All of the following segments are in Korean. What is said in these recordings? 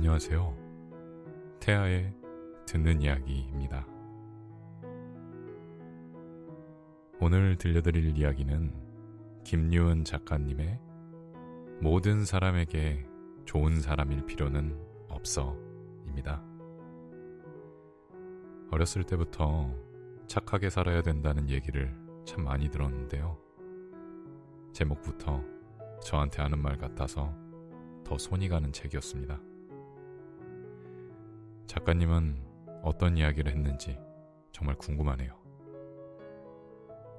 안녕하세요. 태아의 듣는 이야기입니다. 오늘 들려드릴 이야기는 김유은 작가님의 모든 사람에게 좋은 사람일 필요는 없어 입니다. 어렸을 때부터 착하게 살아야 된다는 얘기를 참 많이 들었는데요. 제목부터 저한테 하는 말 같아서 더 손이 가는 책이었습니다. 작가님은 어떤 이야기를 했는지 정말 궁금하네요.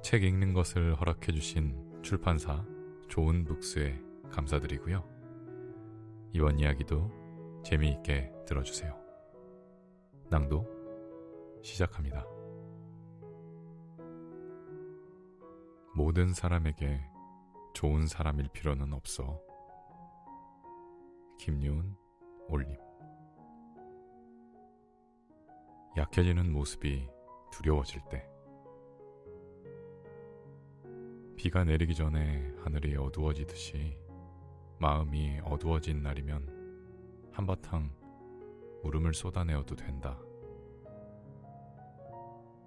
책 읽는 것을 허락해주신 출판사 좋은북스에 감사드리고요. 이번 이야기도 재미있게 들어주세요. 낭독 시작합니다. 모든 사람에게 좋은 사람일 필요는 없어. 김유은 올림. 약해지는 모습이 두려워질 때, 비가 내리기 전에 하늘이 어두워지듯이 마음이 어두워진 날이면 한바탕 울음을 쏟아내어도 된다.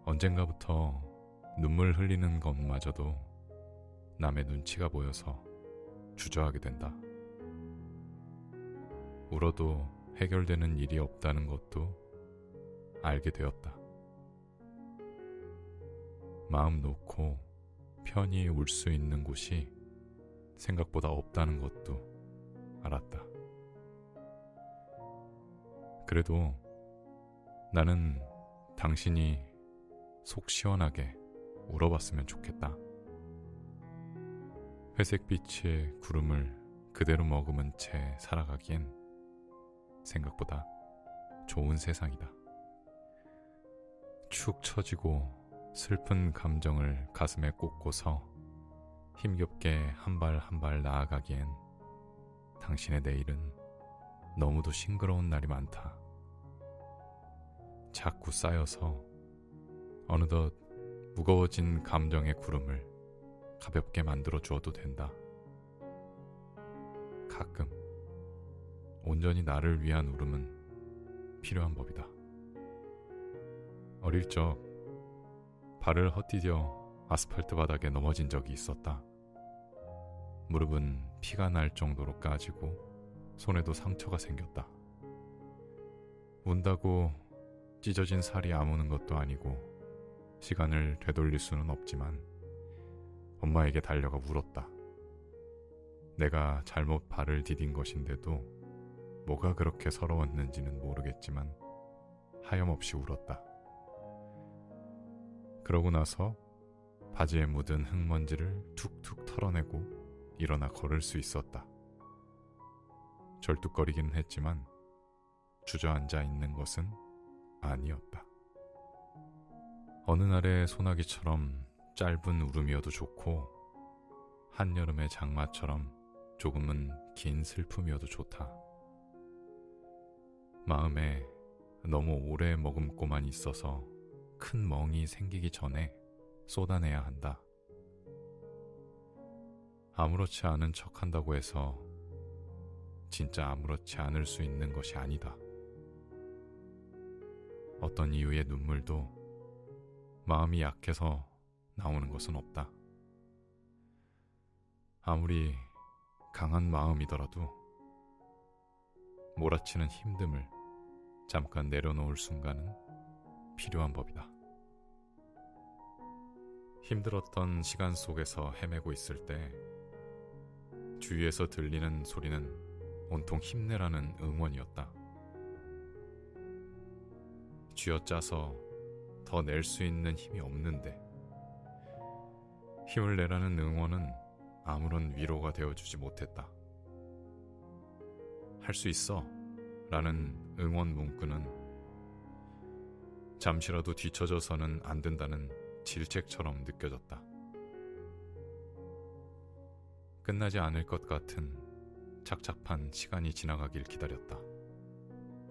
언젠가부터 눈물 흘리는 것마저도 남의 눈치가 보여서 주저하게 된다. 울어도 해결되는 일이 없다는 것도 알게 되었다. 마음 놓고 편히 울 수 있는 곳이 생각보다 없다는 것도 알았다. 그래도 나는 당신이 속 시원하게 울어봤으면 좋겠다. 회색빛의 구름을 그대로 머금은 채 살아가기엔 생각보다 좋은 세상이다. 축 처지고 슬픈 감정을 가슴에 꽂고서 힘겹게 한 발 한 발 나아가기엔 당신의 내일은 너무도 싱그러운 날이 많다. 자꾸 쌓여서 어느덧 무거워진 감정의 구름을 가볍게 만들어 주어도 된다. 가끔 온전히 나를 위한 울음은 필요한 법이다. 어릴 적 발을 헛디뎌 아스팔트 바닥에 넘어진 적이 있었다. 무릎은 피가 날 정도로 까지고 손에도 상처가 생겼다. 운다고 찢어진 살이 아무는 것도 아니고 시간을 되돌릴 수는 없지만 엄마에게 달려가 울었다. 내가 잘못 발을 디딘 것인데도 뭐가 그렇게 서러웠는지는 모르겠지만 하염없이 울었다. 그러고 나서 바지에 묻은 흙먼지를 툭툭 털어내고 일어나 걸을 수 있었다. 절뚝거리기는 했지만 주저앉아 있는 것은 아니었다. 어느 날의 소나기처럼 짧은 울음이어도 좋고 한여름의 장마처럼 조금은 긴 슬픔이어도 좋다. 마음에 너무 오래 머금고만 있어서 큰 멍이 생기기 전에 쏟아내야 한다. 아무렇지 않은 척한다고 해서 진짜 아무렇지 않을 수 있는 것이 아니다. 어떤 이유의 눈물도 마음이 약해서 나오는 것은 없다. 아무리 강한 마음이더라도 몰아치는 힘듦을 잠깐 내려놓을 순간은 필요한 법이다. 힘들었던 시간 속에서 헤매고 있을 때 주위에서 들리는 소리는 온통 힘내라는 응원이었다. 쥐어짜서 더 낼 수 있는 힘이 없는데 힘을 내라는 응원은 아무런 위로가 되어주지 못했다. 할 수 있어 라는 응원 문구는 잠시라도 뒤처져서는 안 된다는 질책처럼 느껴졌다. 끝나지 않을 것 같은 착잡한 시간이 지나가길 기다렸다.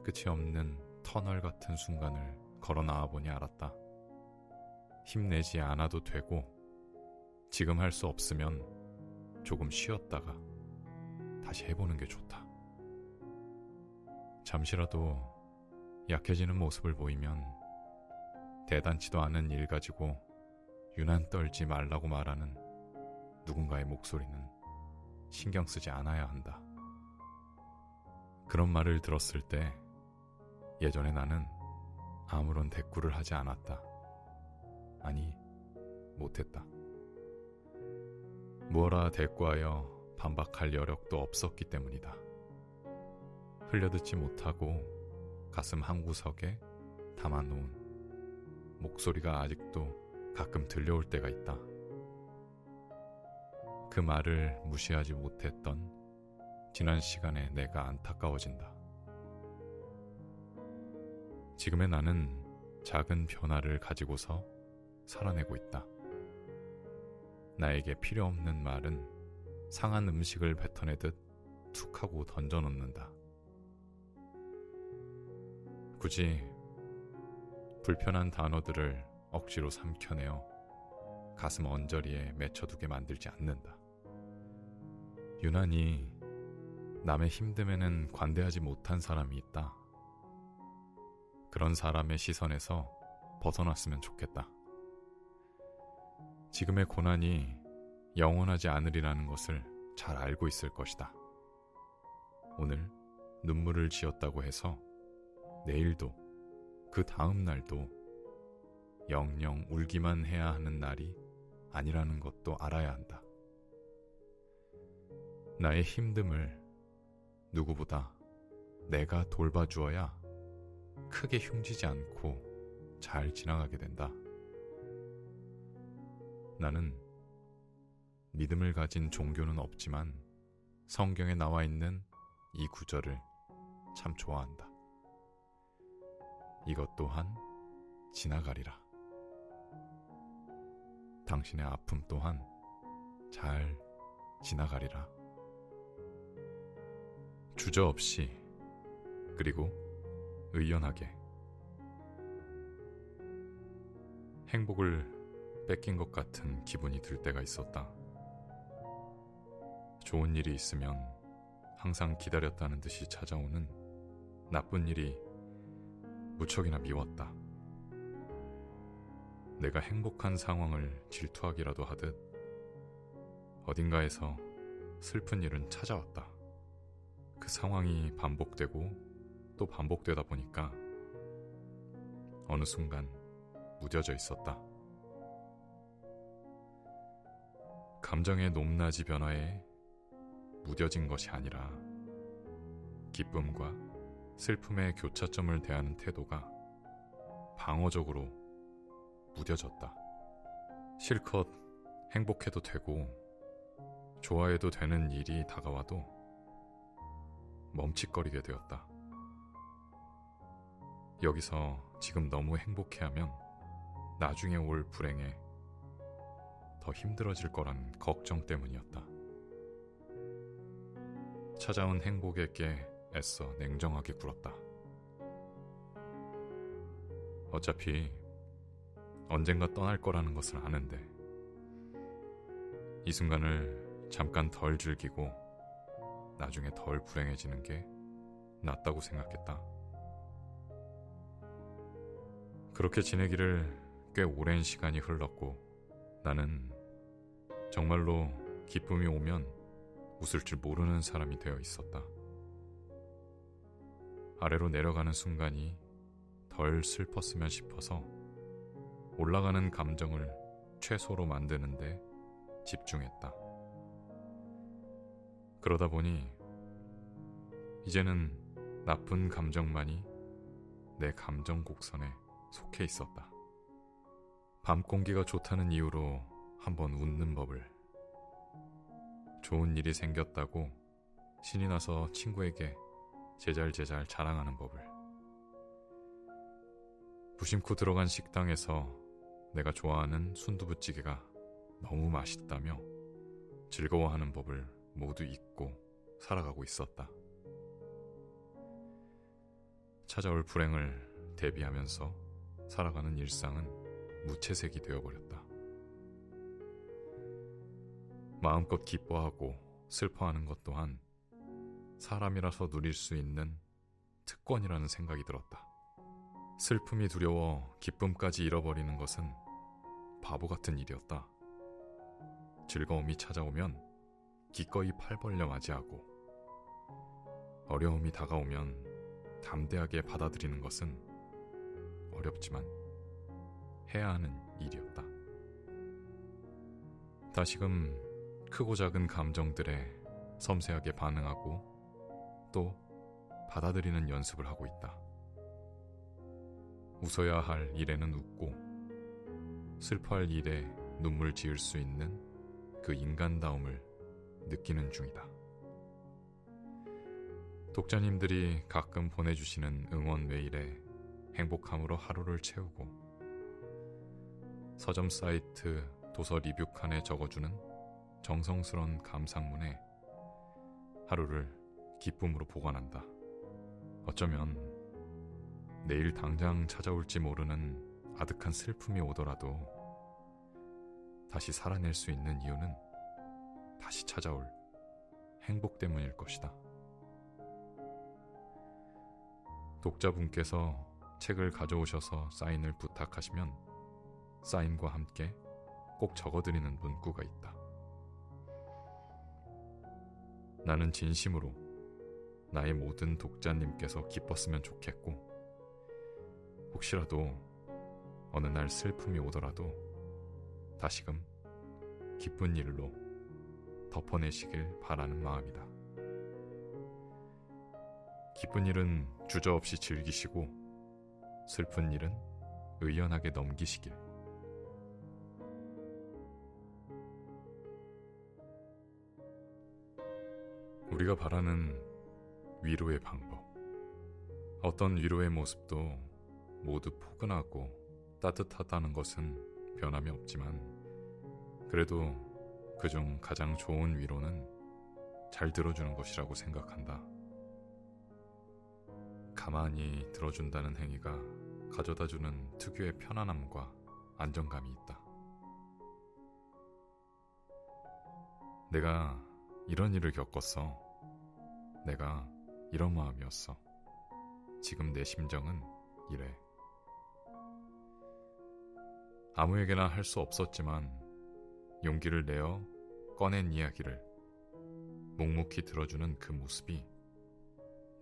끝이 없는 터널 같은 순간을 걸어 나와보니 알았다. 힘내지 않아도 되고 지금 할 수 없으면 조금 쉬었다가 다시 해보는 게 좋다. 잠시라도 약해지는 모습을 보이면 대단치도 않은 일 가지고 유난 떨지 말라고 말하는 누군가의 목소리는 신경 쓰지 않아야 한다. 그런 말을 들었을 때 예전에 나는 아무런 대꾸를 하지 않았다. 아니, 못했다. 무어라 대꾸하여 반박할 여력도 없었기 때문이다. 흘려듣지 못하고 가슴 한구석에 담아놓은 목소리가 아직도 가끔 들려올 때가 있다. 그 말을 무시하지 못했던 지난 시간에 내가 안타까워진다. 지금의 나는 작은 변화를 가지고서 살아내고 있다. 나에게 필요 없는 말은 상한 음식을 뱉어내듯 툭 하고 던져놓는다. 굳이 불편한 단어들을 억지로 삼켜내어 가슴 언저리에 맺혀두게 만들지 않는다. 유난히 남의 힘듦에는 관대하지 못한 사람이 있다. 그런 사람의 시선에서 벗어났으면 좋겠다. 지금의 고난이 영원하지 않으리라는 것을 잘 알고 있을 것이다. 오늘 눈물을 지었다고 해서 내일도 그 다음 날도 영영 울기만 해야 하는 날이 아니라는 것도 알아야 한다. 나의 힘듦을 누구보다 내가 돌봐주어야 크게 흉지지 않고 잘 지나가게 된다. 나는 믿음을 가진 종교는 없지만 성경에 나와 있는 이 구절을 참 좋아한다. 이것 또한 지나가리라. 당신의 아픔 또한 잘 지나가리라. 주저없이 그리고 의연하게. 행복을 뺏긴 것 같은 기분이 들 때가 있었다. 좋은 일이 있으면 항상 기다렸다는 듯이 찾아오는 나쁜 일이 무척이나 미웠다. 내가 행복한 상황을 질투하기라도 하듯 어딘가에서 슬픈 일은 찾아왔다. 그 상황이 반복되고 또 반복되다 보니까 어느 순간 무뎌져 있었다. 감정의 높낮이 변화에 무뎌진 것이 아니라 기쁨과 슬픔의 교차점을 대하는 태도가 방어적으로 무뎌졌다. 실컷 행복해도 되고 좋아해도 되는 일이 다가와도 멈칫거리게 되었다. 여기서 지금 너무 행복해하면 나중에 올 불행에 더 힘들어질 거란 걱정 때문이었다. 찾아온 행복에게 애써 냉정하게 굴었다. 어차피 언젠가 떠날 거라는 것을 아는데 이 순간을 잠깐 덜 즐기고 나중에 덜 불행해지는 게 낫다고 생각했다. 그렇게 지내기를 꽤 오랜 시간이 흘렀고 나는 정말로 기쁨이 오면 웃을 줄 모르는 사람이 되어 있었다. 아래로 내려가는 순간이 덜 슬펐으면 싶어서 올라가는 감정을 최소로 만드는데 집중했다. 그러다 보니 이제는 나쁜 감정만이 내 감정 곡선에 속해 있었다. 밤 공기가 좋다는 이유로 한번 웃는 법을, 좋은 일이 생겼다고 신이 나서 친구에게 제잘제잘 자랑하는 법을, 무심코 들어간 식당에서 내가 좋아하는 순두부찌개가 너무 맛있다며 즐거워하는 법을 모두 잊고 살아가고 있었다. 찾아올 불행을 대비하면서 살아가는 일상은 무채색이 되어버렸다. 마음껏 기뻐하고 슬퍼하는 것 또한 사람이라서 누릴 수 있는 특권이라는 생각이 들었다. 슬픔이 두려워 기쁨까지 잃어버리는 것은 바보 같은 일이었다. 즐거움이 찾아오면 기꺼이 팔 벌려 맞이하고, 어려움이 다가오면 담대하게 받아들이는 것은 어렵지만 해야 하는 일이었다. 다시금 크고 작은 감정들에 섬세하게 반응하고 또 받아들이는 연습을 하고 있다. 웃어야 할 일에는 웃고 슬퍼할 일에 눈물 지을 수 있는 그 인간다움을 느끼는 중이다. 독자님들이 가끔 보내주시는 응원 메일에 행복함으로 하루를 채우고, 서점 사이트 도서 리뷰 칸에 적어주는 정성스러운 감상문에 하루를 기쁨으로 보관한다. 어쩌면 내일 당장 찾아올지 모르는 아득한 슬픔이 오더라도 다시 살아낼 수 있는 이유는 다시 찾아올 행복 때문일 것이다. 독자분께서 책을 가져오셔서 사인을 부탁하시면 사인과 함께 꼭 적어드리는 문구가 있다. 나는 진심으로 나의 모든 독자님께서 기뻤으면 좋겠고, 혹시라도 어느 날 슬픔이 오더라도 다시금 기쁜 일로 덮어내시길 바라는 마음이다. 기쁜 일은 주저없이 즐기시고 슬픈 일은 의연하게 넘기시길. 우리가 바라는 위로의 방법, 어떤 위로의 모습도 모두 포근하고 따뜻하다는 것은 변함이 없지만, 그래도 그중 가장 좋은 위로는 잘 들어주는 것이라고 생각한다. 가만히 들어준다는 행위가 가져다주는 특유의 편안함과 안정감이 있다. 내가 이런 일을 겪었어. 내가 이런 마음이었어. 지금 내 심정은 이래. 아무에게나 할 수 없었지만 용기를 내어 꺼낸 이야기를 묵묵히 들어주는 그 모습이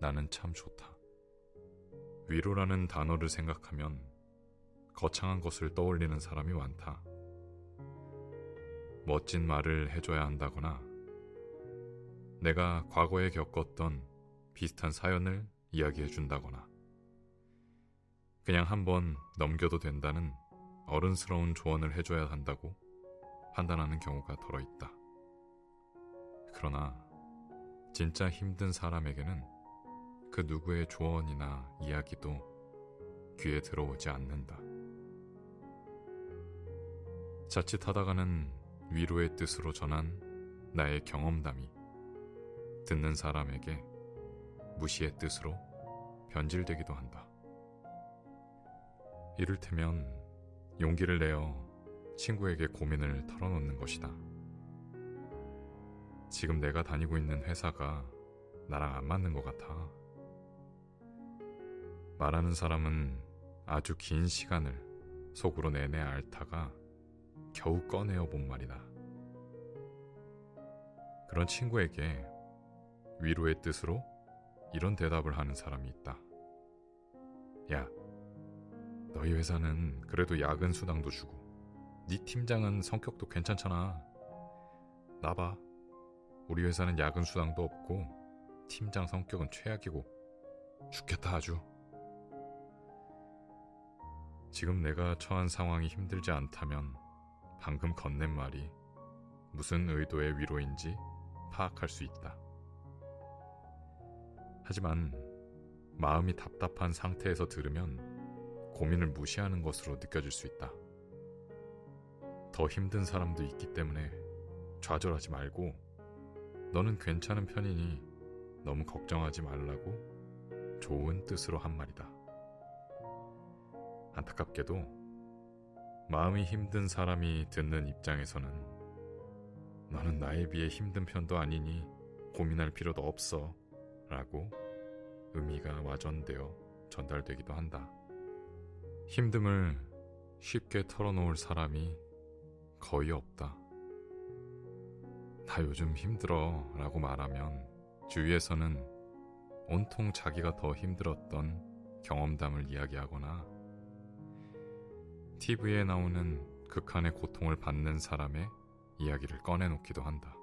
나는 참 좋다. 위로라는 단어를 생각하면 거창한 것을 떠올리는 사람이 많다. 멋진 말을 해줘야 한다거나, 내가 과거에 겪었던 비슷한 사연을 이야기해준다거나, 그냥 한번 넘겨도 된다는 어른스러운 조언을 해줘야 한다고 판단하는 경우가 덜어 있다. 그러나 진짜 힘든 사람에게는 그 누구의 조언이나 이야기도 귀에 들어오지 않는다. 자칫하다가는 위로의 뜻으로 전한 나의 경험담이 듣는 사람에게 무시의 뜻으로 변질되기도 한다. 이를테면 용기를 내어 친구에게 고민을 털어놓는 것이다. 지금 내가 다니고 있는 회사가 나랑 안 맞는 것 같아. 말하는 사람은 아주 긴 시간을 속으로 내내 앓다가 겨우 꺼내어 본 말이다. 그런 친구에게 위로의 뜻으로 이런 대답을 하는 사람이 있다. 야, 너희 회사는 그래도 야근 수당도 주고 네 팀장은 성격도 괜찮잖아. 나봐. 우리 회사는 야근 수당도 없고 팀장 성격은 최악이고 죽겠다 아주. 지금 내가 처한 상황이 힘들지 않다면 방금 건넨 말이 무슨 의도의 위로인지 파악할 수 있다. 하지만 마음이 답답한 상태에서 들으면 고민을 무시하는 것으로 느껴질 수 있다. 더 힘든 사람도 있기 때문에 좌절하지 말고, 너는 괜찮은 편이니 너무 걱정하지 말라고 좋은 뜻으로 한 말이다. 안타깝게도 마음이 힘든 사람이 듣는 입장에서는 너는 나에 비해 힘든 편도 아니니 고민할 필요도 없어 라고 의미가 와전되어 전달되기도 한다. 힘듦을 쉽게 털어놓을 사람이 거의 없다. 나 요즘 힘들어 라고 말하면 주위에서는 온통 자기가 더 힘들었던 경험담을 이야기하거나 TV에 나오는 극한의 고통을 받는 사람의 이야기를 꺼내놓기도 한다.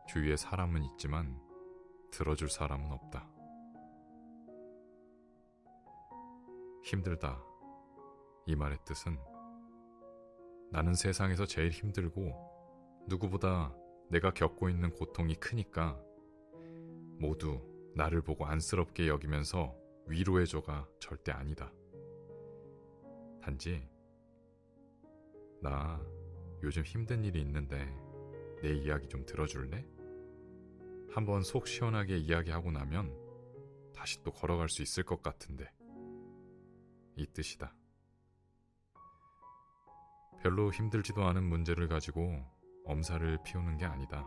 주위에 사람은 있지만 들어줄 사람은 없다. 힘들다. 이 말의 뜻은 나는 세상에서 제일 힘들고 누구보다 내가 겪고 있는 고통이 크니까 모두 나를 보고 안쓰럽게 여기면서 위로해줘가 절대 아니다. 단지 나 요즘 힘든 일이 있는데 내 이야기 좀 들어줄래? 한번 속 시원하게 이야기하고 나면 다시 또 걸어갈 수 있을 것 같은데 이 뜻이다. 별로 힘들지도 않은 문제를 가지고 엄살을 피우는 게 아니다.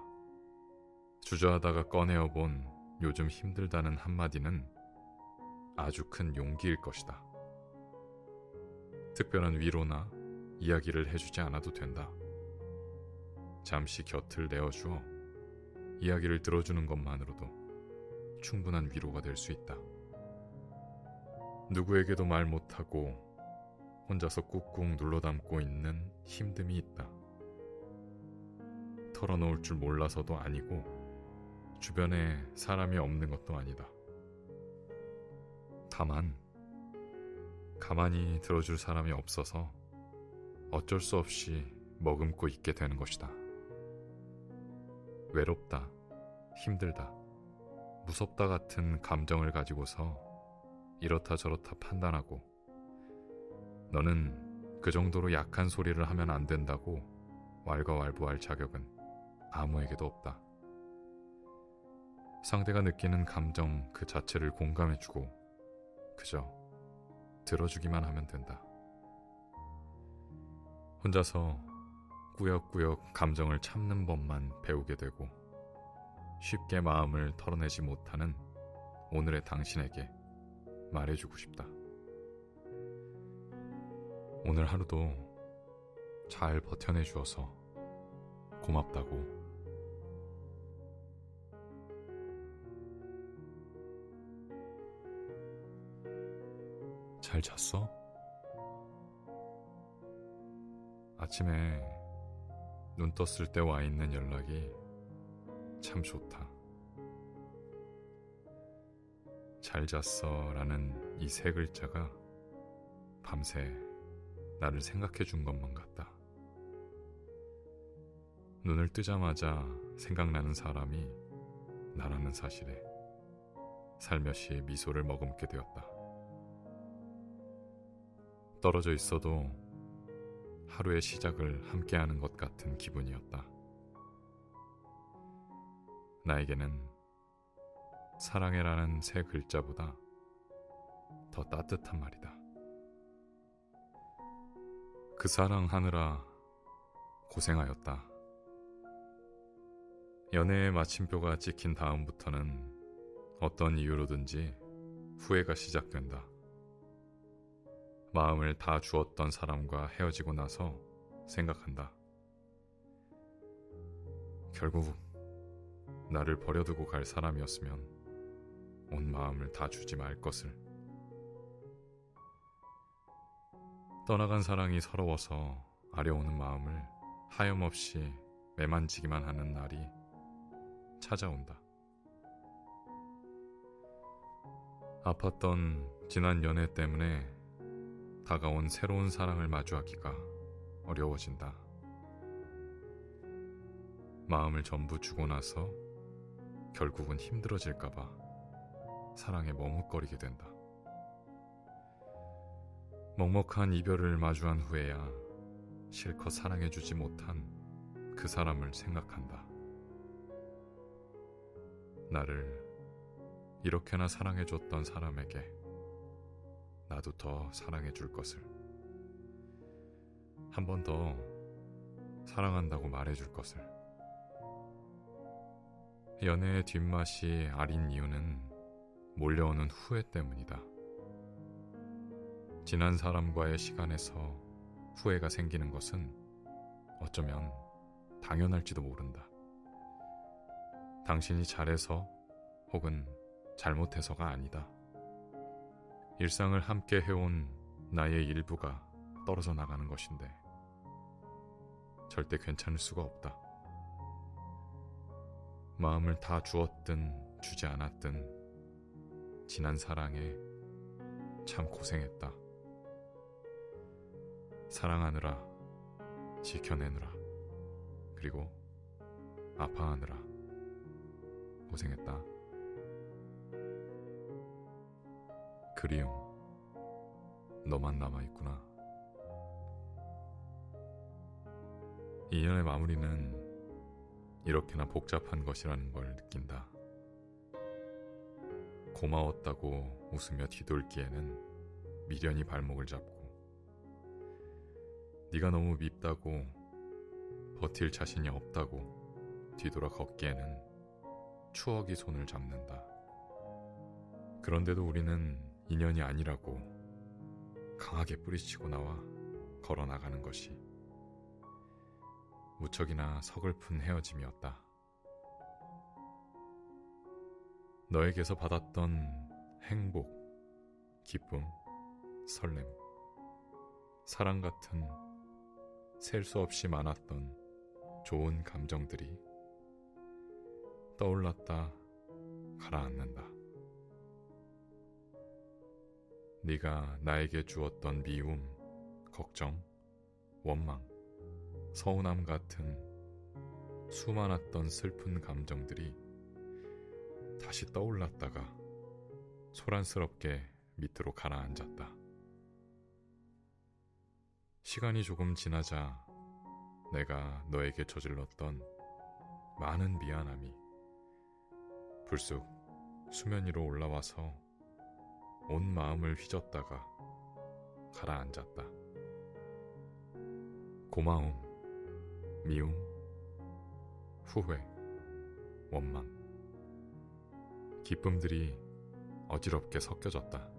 주저하다가 꺼내어본 요즘 힘들다는 한마디는 아주 큰 용기일 것이다. 특별한 위로나 이야기를 해주지 않아도 된다. 잠시 곁을 내어주어 이야기를 들어주는 것만으로도 충분한 위로가 될 수 있다. 누구에게도 말 못하고 혼자서 꾹꾹 눌러담고 있는 힘듦이 있다. 털어놓을 줄 몰라서도 아니고 주변에 사람이 없는 것도 아니다. 다만 가만히 들어줄 사람이 없어서 어쩔 수 없이 머금고 있게 되는 것이다. 외롭다, 힘들다, 무섭다 같은 감정을 가지고서 이렇다 저렇다 판단하고 너는 그 정도로 약한 소리를 하면 안 된다고 왈가왈부할 자격은 아무에게도 없다. 상대가 느끼는 감정 그 자체를 공감해주고 그저 들어주기만 하면 된다. 혼자서 꾸역꾸역 감정을 참는 법만 배우게 되고 쉽게 마음을 털어내지 못하는 오늘의 당신에게 말해주고 싶다. 오늘 하루도 잘 버텨내주어서 고맙다고. 잘 잤어? 아침에 눈 떴을 때 와 있는 연락이 참 좋다. 잘 잤어 라는 이 세 글자가 밤새 나를 생각해 준 것만 같다. 눈을 뜨자마자 생각나는 사람이 나라는 사실에 살며시 미소를 머금게 되었다. 떨어져 있어도 하루의 시작을 함께하는 것 같은 기분이었다. 나에게는 사랑해라는 세 글자보다 더 따뜻한 말이다. 그 사랑하느라 고생하였다. 연애의 마침표가 찍힌 다음부터는 어떤 이유로든지 후회가 시작된다. 마음을 다 주었던 사람과 헤어지고 나서 생각한다. 결국 나를 버려두고 갈 사람이었으면 온 마음을 다 주지 말 것을. 떠나간 사랑이 서러워서 아려오는 마음을 하염없이 매만지기만 하는 날이 찾아온다. 아팠던 지난 연애 때문에 다가온 새로운 사랑을 마주하기가 어려워진다. 마음을 전부 주고 나서 결국은 힘들어질까봐 사랑에 머뭇거리게 된다. 먹먹한 이별을 마주한 후에야 실컷 사랑해주지 못한 그 사람을 생각한다. 나를 이렇게나 사랑해줬던 사람에게 나도 더 사랑해줄 것을, 한 번 더 사랑한다고 말해줄 것을, 연애의 뒷맛이 아린 이유는 몰려오는 후회 때문이다. 지난 사람과의 시간에서 후회가 생기는 것은 어쩌면 당연할지도 모른다. 당신이 잘해서 혹은 잘못해서가 아니다. 일상을 함께 해온 나의 일부가 떨어져 나가는 것인데 절대 괜찮을 수가 없다. 마음을 다 주었든 주지 않았든 지난 사랑에 참 고생했다. 사랑하느라, 지켜내느라, 그리고 아파하느라 고생했다. 그리움, 너만 남아있구나. 인연의 마무리는 이렇게나 복잡한 것이라는 걸 느낀다. 고마웠다고 웃으며 뒤돌기에는 미련이 발목을 잡고, 네가 너무 밉다고 버틸 자신이 없다고 뒤돌아 걷기에는 추억이 손을 잡는다. 그런데도 우리는 인연이 아니라고 강하게 뿌리치고 나와 걸어나가는 것이 무척이나 서글픈 헤어짐이었다. 너에게서 받았던 행복, 기쁨, 설렘, 사랑 같은 셀 수 없이 많았던 좋은 감정들이 떠올랐다 가라앉는다. 네가 나에게 주었던 미움, 걱정, 원망, 서운함 같은 수많았던 슬픈 감정들이 다시 떠올랐다가 소란스럽게 밑으로 가라앉았다. 시간이 조금 지나자 내가 너에게 저질렀던 많은 미안함이 불쑥 수면 위로 올라와서 온 마음을 휘젓다가 가라앉았다. 고마움, 미움, 후회, 원망, 기쁨들이 어지럽게 섞여졌다.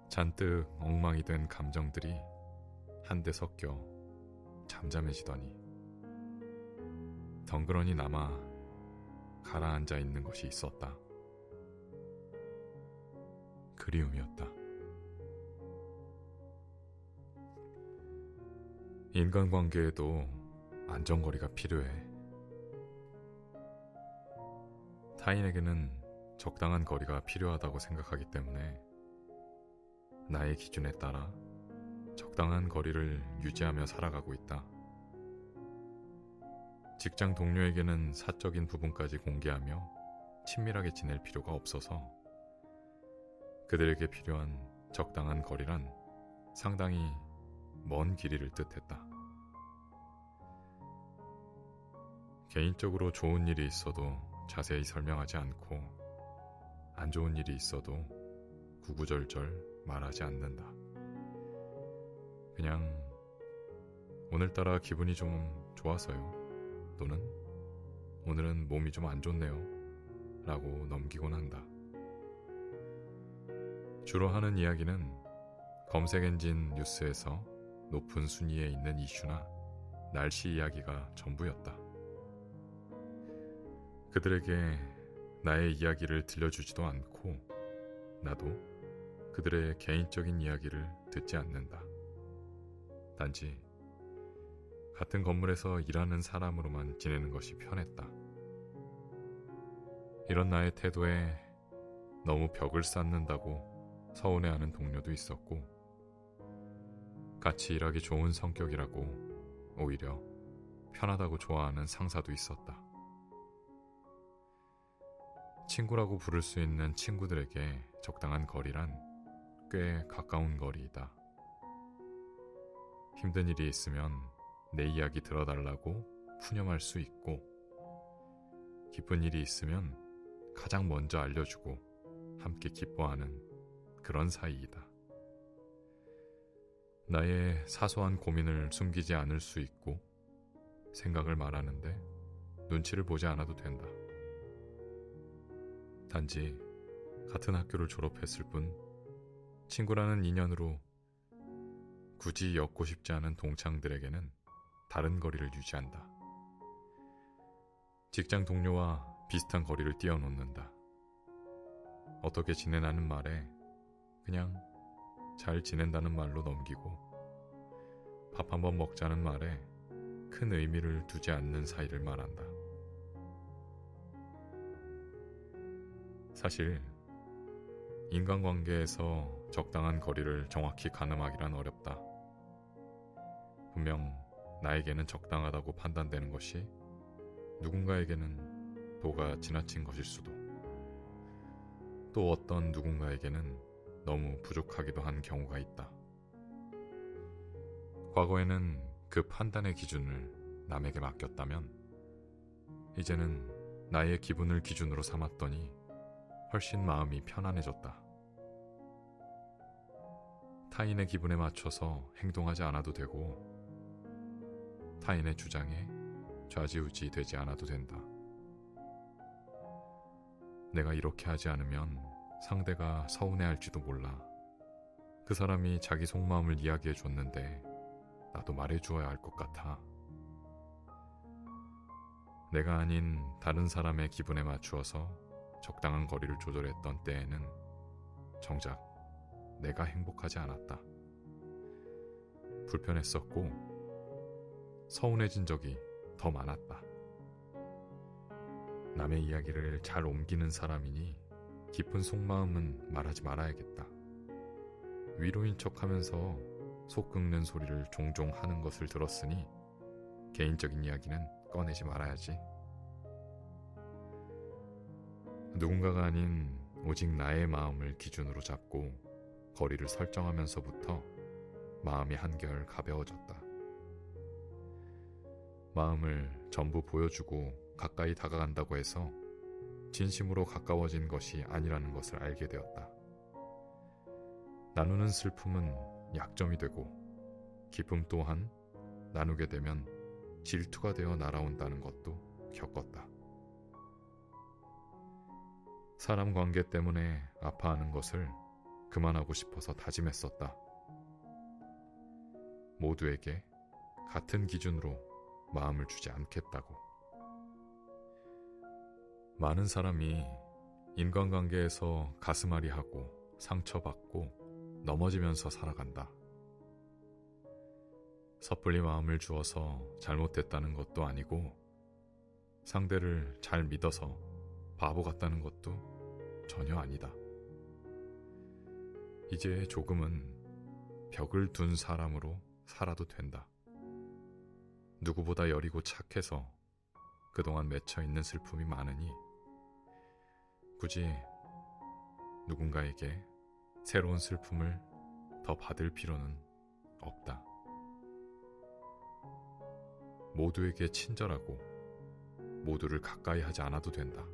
잔뜩 엉망이 된 감정들이 한데 섞여 잠잠해지더니 덩그러니 남아 가라앉아 있는 것이 있었다. 그리움이었다. 인간관계에도 안정거리가 필요해. 타인에게는 적당한 거리가 필요하다고 생각하기 때문에 나의 기준에 따라 적당한 거리를 유지하며 살아가고 있다. 직장 동료에게는 사적인 부분까지 공개하며 친밀하게 지낼 필요가 없어서 그들에게 필요한 적당한 거리란 상당히 먼 길이를 뜻했다. 개인적으로 좋은 일이 있어도 자세히 설명하지 않고 안 좋은 일이 있어도 구구절절 말하지 않는다. 그냥 오늘따라 기분이 좀 좋아서요. 또는 오늘은 몸이 좀 안 좋네요. 라고 넘기곤 한다. 주로 하는 이야기는 검색 엔진 뉴스에서 높은 순위에 있는 이슈나 날씨 이야기가 전부였다. 그들에게 나의 이야기를 들려주지도 않고 나도 그들의 개인적인 이야기를 듣지 않는다. 단지 같은 건물에서 일하는 사람으로만 지내는 것이 편했다. 이런 나의 태도에 너무 벽을 쌓는다고 서운해하는 동료도 있었고, 같이 일하기 좋은 성격이라고 오히려 편하다고 좋아하는 상사도 있었다. 친구라고 부를 수 있는 친구들에게 적당한 거리란 꽤 가까운 거리이다. 힘든 일이 있으면 내 이야기 들어달라고 푸념할 수 있고, 기쁜 일이 있으면 가장 먼저 알려주고 함께 기뻐하는 그런 사이이다. 나의 사소한 고민을 숨기지 않을 수 있고 생각을 말하는데 눈치를 보지 않아도 된다. 단지 같은 학교를 졸업했을 뿐 친구라는 인연으로 굳이 엮고 싶지 않은 동창들에게는 다른 거리를 유지한다. 직장 동료와 비슷한 거리를 띄워놓는다. 어떻게 지내라는 말에 그냥 잘 지낸다는 말로 넘기고 밥 한번 먹자는 말에 큰 의미를 두지 않는 사이를 말한다. 사실 인간관계에서 적당한 거리를 정확히 가늠하기란 어렵다. 분명 나에게는 적당하다고 판단되는 것이 누군가에게는 도가 지나친 것일 수도, 또 어떤 누군가에게는 너무 부족하기도 한 경우가 있다. 과거에는 그 판단의 기준을 남에게 맡겼다면 이제는 나의 기분을 기준으로 삼았더니 훨씬 마음이 편안해졌다. 타인의 기분에 맞춰서 행동하지 않아도 되고 타인의 주장에 좌지우지 되지 않아도 된다. 내가 이렇게 하지 않으면 상대가 서운해할지도 몰라. 그 사람이 자기 속마음을 이야기해 줬는데 나도 말해주어야 할 것 같아. 내가 아닌 다른 사람의 기분에 맞추어서 적당한 거리를 조절했던 때에는 정작 내가 행복하지 않았다. 불편했었고 서운해진 적이 더 많았다. 남의 이야기를 잘 옮기는 사람이니 깊은 속마음은 말하지 말아야겠다. 위로인 척하면서 속 긁는 소리를 종종 하는 것을 들었으니 개인적인 이야기는 꺼내지 말아야지. 누군가가 아닌 오직 나의 마음을 기준으로 잡고 거리를 설정하면서부터 마음이 한결 가벼워졌다. 마음을 전부 보여주고 가까이 다가간다고 해서 진심으로 가까워진 것이 아니라는 것을 알게 되었다. 나누는 슬픔은 약점이 되고 기쁨 또한 나누게 되면 질투가 되어 날아온다는 것도 겪었다. 사람 관계 때문에 아파하는 것을 그만하고 싶어서 다짐했었다. 모두에게 같은 기준으로 마음을 주지 않겠다고. 많은 사람이 인간관계에서 가슴앓이하고 상처받고 넘어지면서 살아간다. 섣불리 마음을 주어서 잘못됐다는 것도 아니고 상대를 잘 믿어서 바보 같다는 것도 전혀 아니다. 이제 조금은 벽을 둔 사람으로 살아도 된다. 누구보다 여리고 착해서 그동안 맺혀있는 슬픔이 많으니 굳이 누군가에게 새로운 슬픔을 더 받을 필요는 없다. 모두에게 친절하고 모두를 가까이 하지 않아도 된다.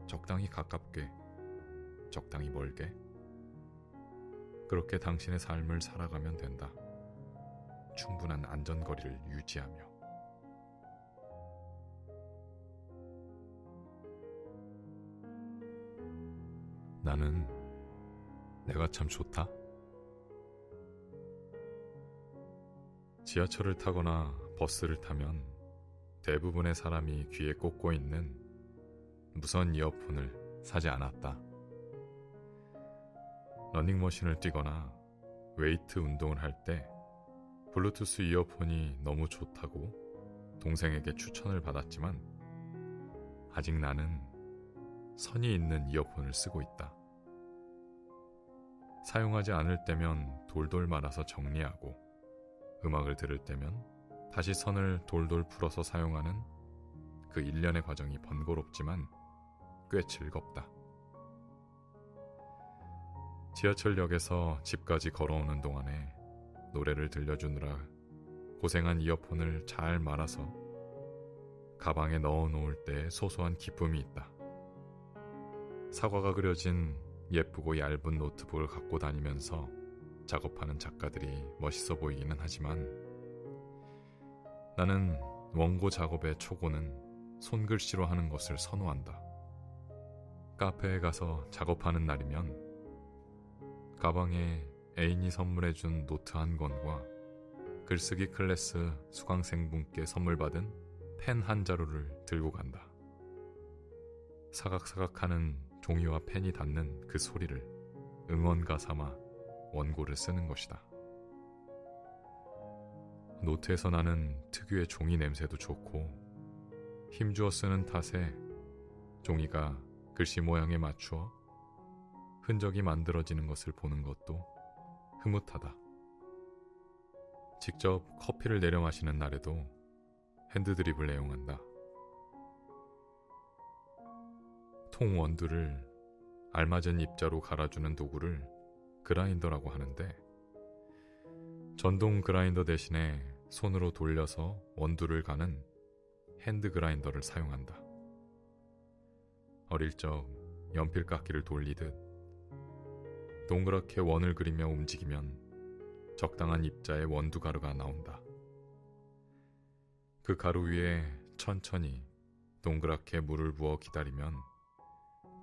적당히 가깝게, 적당히 멀게, 그렇게 당신의 삶을 살아가면 된다. 충분한 안전거리를 유지하며. 나는 내가 참 좋다. 지하철을 타거나 버스를 타면 대부분의 사람이 귀에 꽂고 있는 무선 이어폰을 사지 않았다. 러닝머신을 뛰거나 웨이트 운동을 할 때 블루투스 이어폰이 너무 좋다고 동생에게 추천을 받았지만 아직 나는 선이 있는 이어폰을 쓰고 있다. 사용하지 않을 때면 돌돌 말아서 정리하고 음악을 들을 때면 다시 선을 돌돌 풀어서 사용하는 그 일련의 과정이 번거롭지만 꽤 즐겁다. 지하철역에서 집까지 걸어오는 동안에 노래를 들려주느라 고생한 이어폰을 잘 말아서 가방에 넣어놓을 때 소소한 기쁨이 있다. 사과가 그려진 예쁘고 얇은 노트북을 갖고 다니면서 작업하는 작가들이 멋있어 보이기는 하지만 나는 원고 작업의 초고는 손글씨로 하는 것을 선호한다. 카페에 가서 작업하는 날이면 가방에 애인이 선물해준 노트 한 권과 글쓰기 클래스 수강생분께 선물 받은 펜 한 자루를 들고 간다. 사각사각하는 종이와 펜이 닿는 그 소리를 응원가 삼아 원고를 쓰는 것이다. 노트에서 나는 특유의 종이 냄새도 좋고 힘주어 쓰는 탓에 종이가 글씨 모양에 맞추어 흔적이 만들어지는 것을 보는 것도 흐뭇하다. 직접 커피를 내려 마시는 날에도 핸드드립을 애용한다. 통 원두를 알맞은 입자로 갈아주는 도구를 그라인더라고 하는데 전동 그라인더 대신에 손으로 돌려서 원두를 가는 핸드 그라인더를 사용한다. 어릴 적 연필깎이를 돌리듯 동그랗게 원을 그리며 움직이면 적당한 입자의 원두 가루가 나온다. 그 가루 위에 천천히 동그랗게 물을 부어 기다리면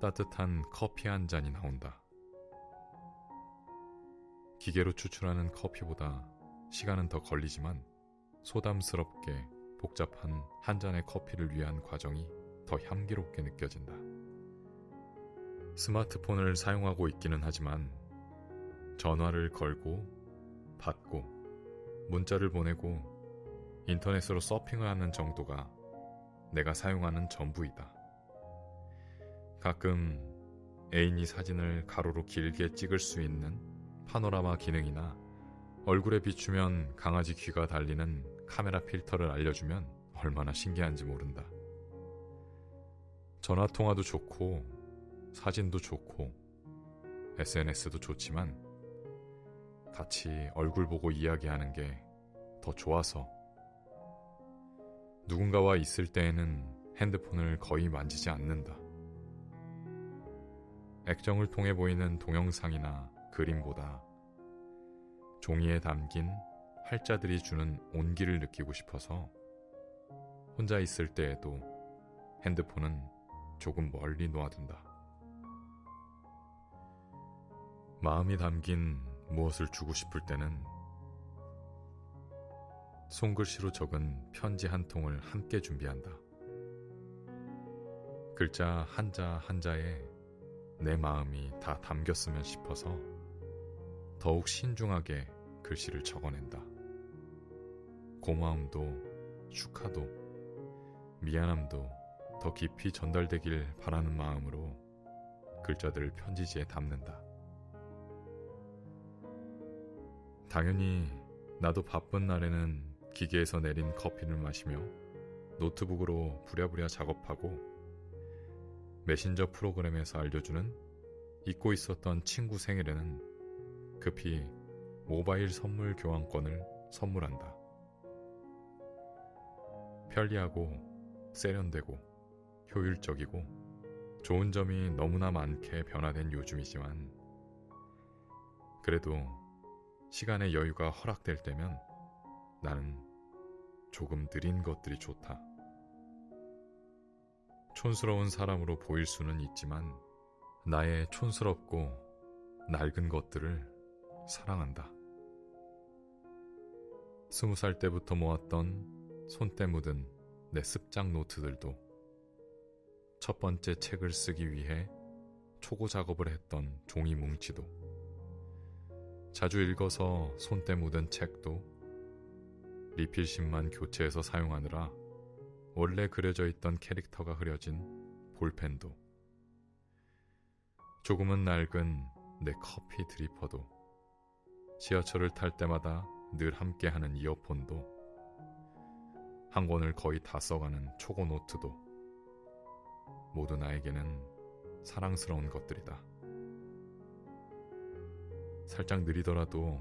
따뜻한 커피 한 잔이 나온다. 기계로 추출하는 커피보다 시간은 더 걸리지만 소담스럽게 복잡한 한 잔의 커피를 위한 과정이 더 향기롭게 느껴진다. 스마트폰을 사용하고 있기는 하지만 전화를 걸고 받고 문자를 보내고 인터넷으로 서핑을 하는 정도가 내가 사용하는 전부이다. 가끔 애인이 사진을 가로로 길게 찍을 수 있는 파노라마 기능이나 얼굴에 비추면 강아지 귀가 달리는 카메라 필터를 알려주면 얼마나 신기한지 모른다. 전화통화도 좋고 사진도 좋고 SNS도 좋지만 같이 얼굴 보고 이야기하는 게 더 좋아서 누군가와 있을 때에는 핸드폰을 거의 만지지 않는다. 액정을 통해 보이는 동영상이나 그림보다 종이에 담긴 활자들이 주는 온기를 느끼고 싶어서 혼자 있을 때에도 핸드폰은 조금 멀리 놓아둔다. 마음이 담긴 무엇을 주고 싶을 때는 손글씨로 적은 편지 한 통을 함께 준비한다. 글자 한자 한자에 내 마음이 다 담겼으면 싶어서 더욱 신중하게 글씨를 적어낸다. 고마움도 축하도 미안함도 더 깊이 전달되길 바라는 마음으로 글자들을 편지지에 담는다. 당연히 나도 바쁜 날에는 기계에서 내린 커피를 마시며 노트북으로 부랴부랴 작업하고 메신저 프로그램에서 알려주는 잊고 있었던 친구 생일에는 급히 모바일 선물 교환권을 선물한다. 편리하고 세련되고 효율적이고 좋은 점이 너무나 많게 변화된 요즘이지만 그래도 시간의 여유가 허락될 때면 나는 조금 느린 것들이 좋다. 촌스러운 사람으로 보일 수는 있지만 나의 촌스럽고 낡은 것들을 사랑한다. 20살 때부터 모았던 손때 묻은 내 습작 노트들도 첫 번째 책을 쓰기 위해 초고 작업을 했던 종이 뭉치도 자주 읽어서 손때 묻은 책도 리필심만 교체해서 사용하느라 원래 그려져 있던 캐릭터가 흐려진 볼펜도 조금은 낡은 내 커피 드리퍼도 지하철을 탈 때마다 늘 함께하는 이어폰도 한 권을 거의 다 써가는 초고 노트도 모두 나에게는 사랑스러운 것들이다. 살짝 느리더라도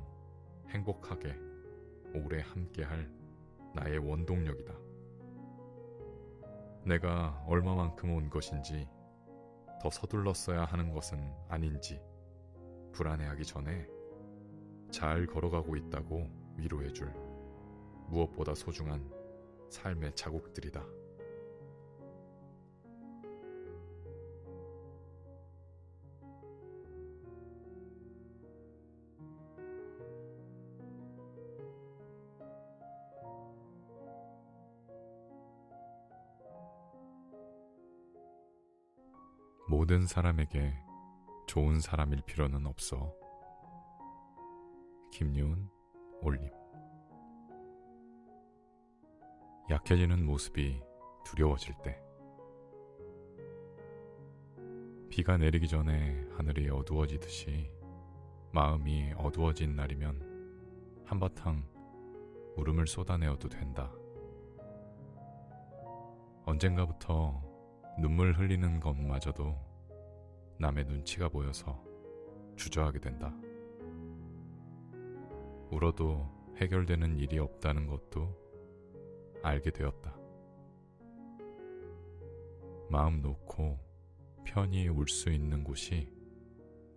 행복하게 오래 함께할 나의 원동력이다. 내가 얼마만큼 온 것인지 더 서둘렀어야 하는 것은 아닌지 불안해하기 전에 잘 걸어가고 있다고 위로해줄 무엇보다 소중한 삶의 자국들이다. 모든 사람에게 좋은 사람일 필요는 없어. 김유은 올림. 약해지는 모습이 두려워질 때, 비가 내리기 전에 하늘이 어두워지듯이 마음이 어두워진 날이면 한바탕 울음을 쏟아내어도 된다. 언젠가부터 눈물 흘리는 것마저도 남의 눈치가 보여서 주저하게 된다. 울어도 해결되는 일이 없다는 것도 알게 되었다. 마음 놓고 편히 울 수 있는 곳이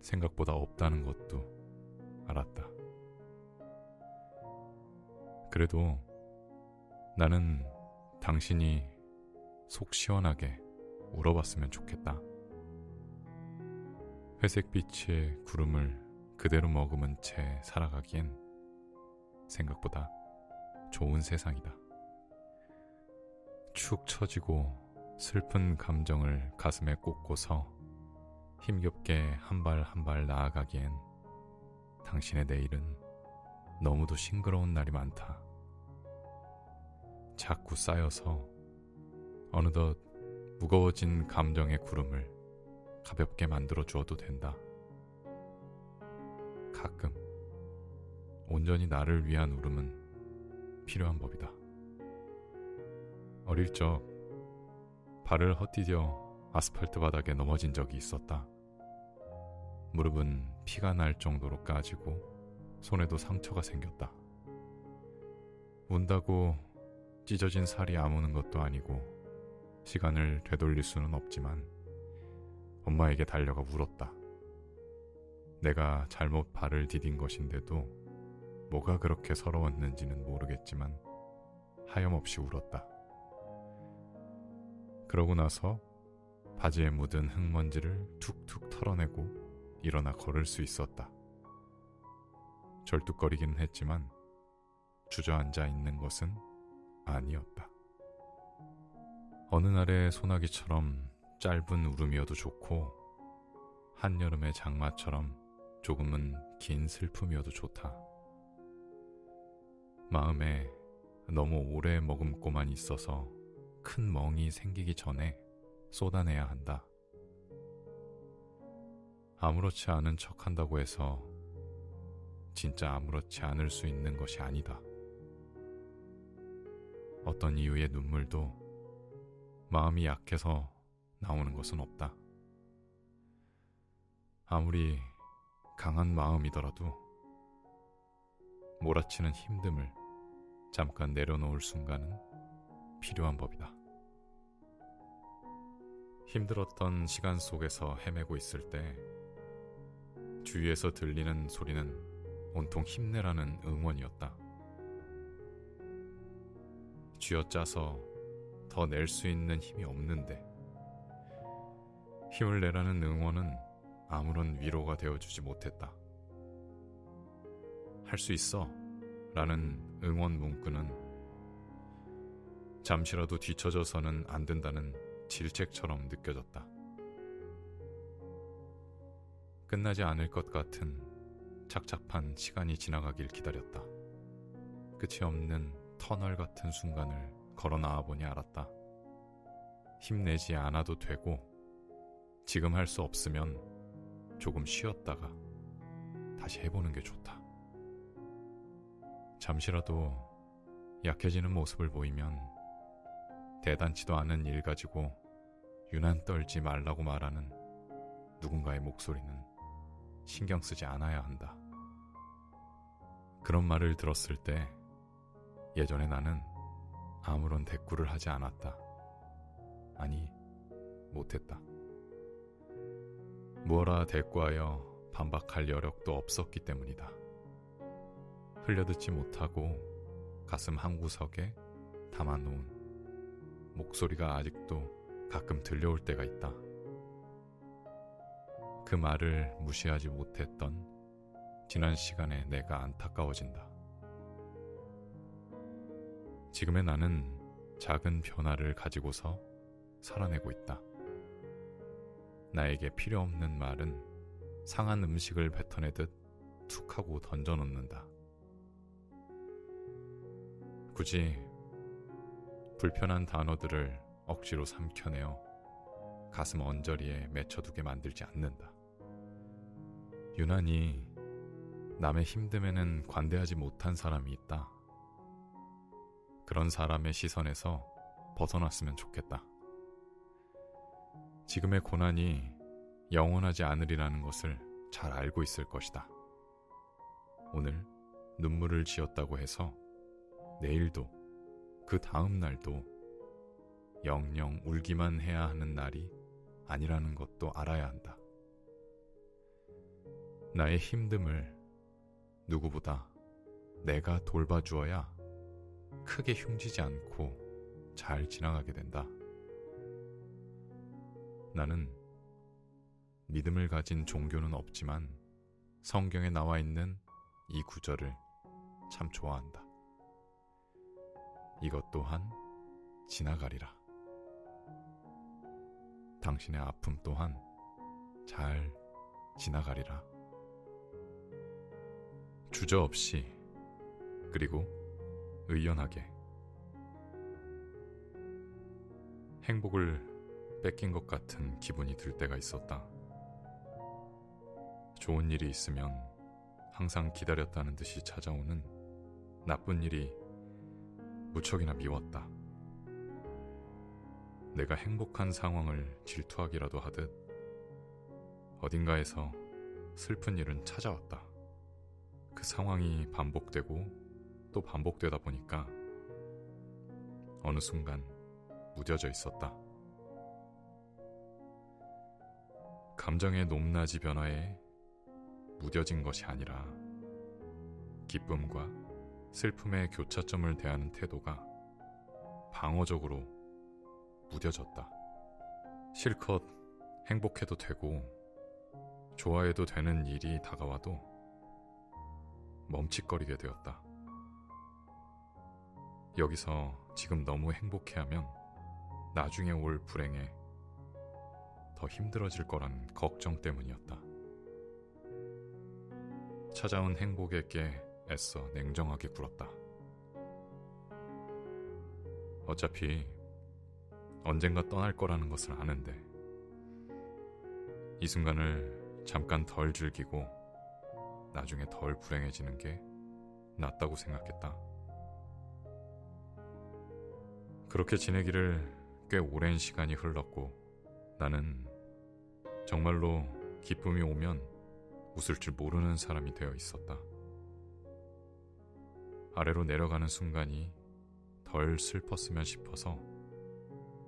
생각보다 없다는 것도 알았다. 그래도 나는 당신이 속 시원하게 울어봤으면 좋겠다. 회색빛의 구름을 그대로 머금은 채 살아가기엔 생각보다 좋은 세상이다. 축 처지고 슬픈 감정을 가슴에 꽂고서 힘겹게 한 발 한 발 나아가기엔 당신의 내일은 너무도 싱그러운 날이 많다. 자꾸 쌓여서 어느덧 무거워진 감정의 구름을 가볍게 만들어 주어도 된다. 가끔 온전히 나를 위한 울음은 필요한 법이다. 어릴 적 발을 헛디뎌 아스팔트 바닥에 넘어진 적이 있었다. 무릎은 피가 날 정도로 까지고 손에도 상처가 생겼다. 운다고 찢어진 살이 아무는 것도 아니고 시간을 되돌릴 수는 없지만 엄마에게 달려가 울었다. 내가 잘못 발을 디딘 것인데도 뭐가 그렇게 서러웠는지는 모르겠지만 하염없이 울었다. 그러고 나서 바지에 묻은 흙먼지를 툭툭 털어내고 일어나 걸을 수 있었다. 절뚝거리기는 했지만 주저앉아 있는 것은 아니었다. 어느 날의 소나기처럼 짧은 울음이어도 좋고 한여름의 장마처럼 조금은 긴 슬픔이어도 좋다. 마음에 너무 오래 머금고만 있어서 큰 멍이 생기기 전에 쏟아내야 한다. 아무렇지 않은 척 한다고 해서 진짜 아무렇지 않을 수 있는 것이 아니다. 어떤 이유의 눈물도 마음이 약해서 나오는 것은 없다. 아무리 강한 마음이더라도 몰아치는 힘듦을 잠깐 내려놓을 순간은 필요한 법이다. 힘들었던 시간 속에서 헤매고 있을 때 주위에서 들리는 소리는 온통 힘내라는 응원이었다. 쥐어짜서 더 낼 수 있는 힘이 없는데 힘을 내라는 응원은 아무런 위로가 되어주지 못했다. 할 수 있어 라는 응원 문구는 잠시라도 뒤처져서는 안 된다는 질책처럼 느껴졌다. 끝나지 않을 것 같은 착잡한 시간이 지나가길 기다렸다. 끝이 없는 터널 같은 순간을 걸어 나와보니 알았다. 힘내지 않아도 되고 지금 할 수 없으면 조금 쉬었다가 다시 해보는 게 좋다. 잠시라도 약해지는 모습을 보이면 대단치도 않은 일 가지고 유난 떨지 말라고 말하는 누군가의 목소리는 신경 쓰지 않아야 한다. 그런 말을 들었을 때 예전에 나는 아무런 대꾸를 하지 않았다. 아니, 못했다. 무어라 대꾸하여 반박할 여력도 없었기 때문이다. 흘려듣지 못하고 가슴 한구석에 담아놓은 목소리가 아직도 가끔 들려올 때가 있다. 그 말을 무시하지 못했던 지난 시간에 내가 안타까워진다. 지금의 나는 작은 변화를 가지고서 살아내고 있다. 나에게 필요 없는 말은 상한 음식을 뱉어내듯 툭 하고 던져놓는다. 굳이 불편한 단어들을 억지로 삼켜내어 가슴 언저리에 맺혀두게 만들지 않는다. 유난히 남의 힘듦에는 관대하지 못한 사람이 있다. 그런 사람의 시선에서 벗어났으면 좋겠다. 지금의 고난이 영원하지 않으리라는 것을 잘 알고 있을 것이다. 오늘 눈물을 지었다고 해서 내일도 그 다음 날도 영영 울기만 해야 하는 날이 아니라는 것도 알아야 한다. 나의 힘듦을 누구보다 내가 돌봐주어야 크게 흉지지 않고 잘 지나가게 된다. 나는 믿음을 가진 종교는 없지만 성경에 나와 있는 이 구절을 참 좋아한다. 이것 또한 지나가리라. 당신의 아픔 또한 잘 지나가리라. 주저없이 그리고 의연하게. 행복을 뺏긴 것 같은 기분이 들 때가 있었다. 좋은 일이 있으면 항상 기다렸다는 듯이 찾아오는 나쁜 일이 무척이나 미웠다. 내가 행복한 상황을 질투하기라도 하듯 어딘가에서 슬픈 일은 찾아왔다. 그 상황이 반복되고 또 반복되다 보니까 어느 순간 무뎌져 있었다. 감정의 높낮이 변화에 무뎌진 것이 아니라 기쁨과 슬픔의 교차점을 대하는 태도가 방어적으로 무뎌졌다. 실컷 행복해도 되고 좋아해도 되는 일이 다가와도 멈칫거리게 되었다. 여기서 지금 너무 행복해하면 나중에 올 불행에 더 힘들어질 거란 걱정 때문이었다. 찾아온 행복에게 애써 냉정하게 굴었다. 어차피 언젠가 떠날 거라는 것을 아는데 이 순간을 잠깐 덜 즐기고 나중에 덜 불행해지는 게 낫다고 생각했다. 그렇게 지내기를 꽤 오랜 시간이 흘렀고 나는 정말로 기쁨이 오면 웃을 줄 모르는 사람이 되어 있었다. 아래로 내려가는 순간이 덜 슬펐으면 싶어서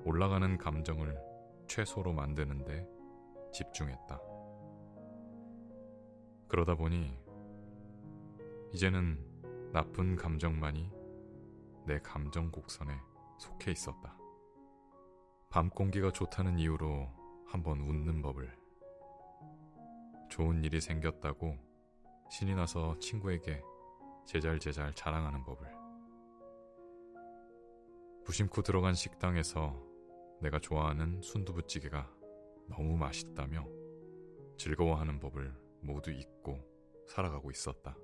올라가는 감정을 최소로 만드는데 집중했다. 그러다 보니 이제는 나쁜 감정만이 내 감정 곡선에 속해 있었다. 밤 공기가 좋다는 이유로 한번 웃는 법을, 좋은 일이 생겼다고 신이 나서 친구에게 제잘제잘 자랑하는 법을, 무심코 들어간 식당에서 내가 좋아하는 순두부찌개가 너무 맛있다며 즐거워하는 법을 모두 잊고 살아가고 있었다.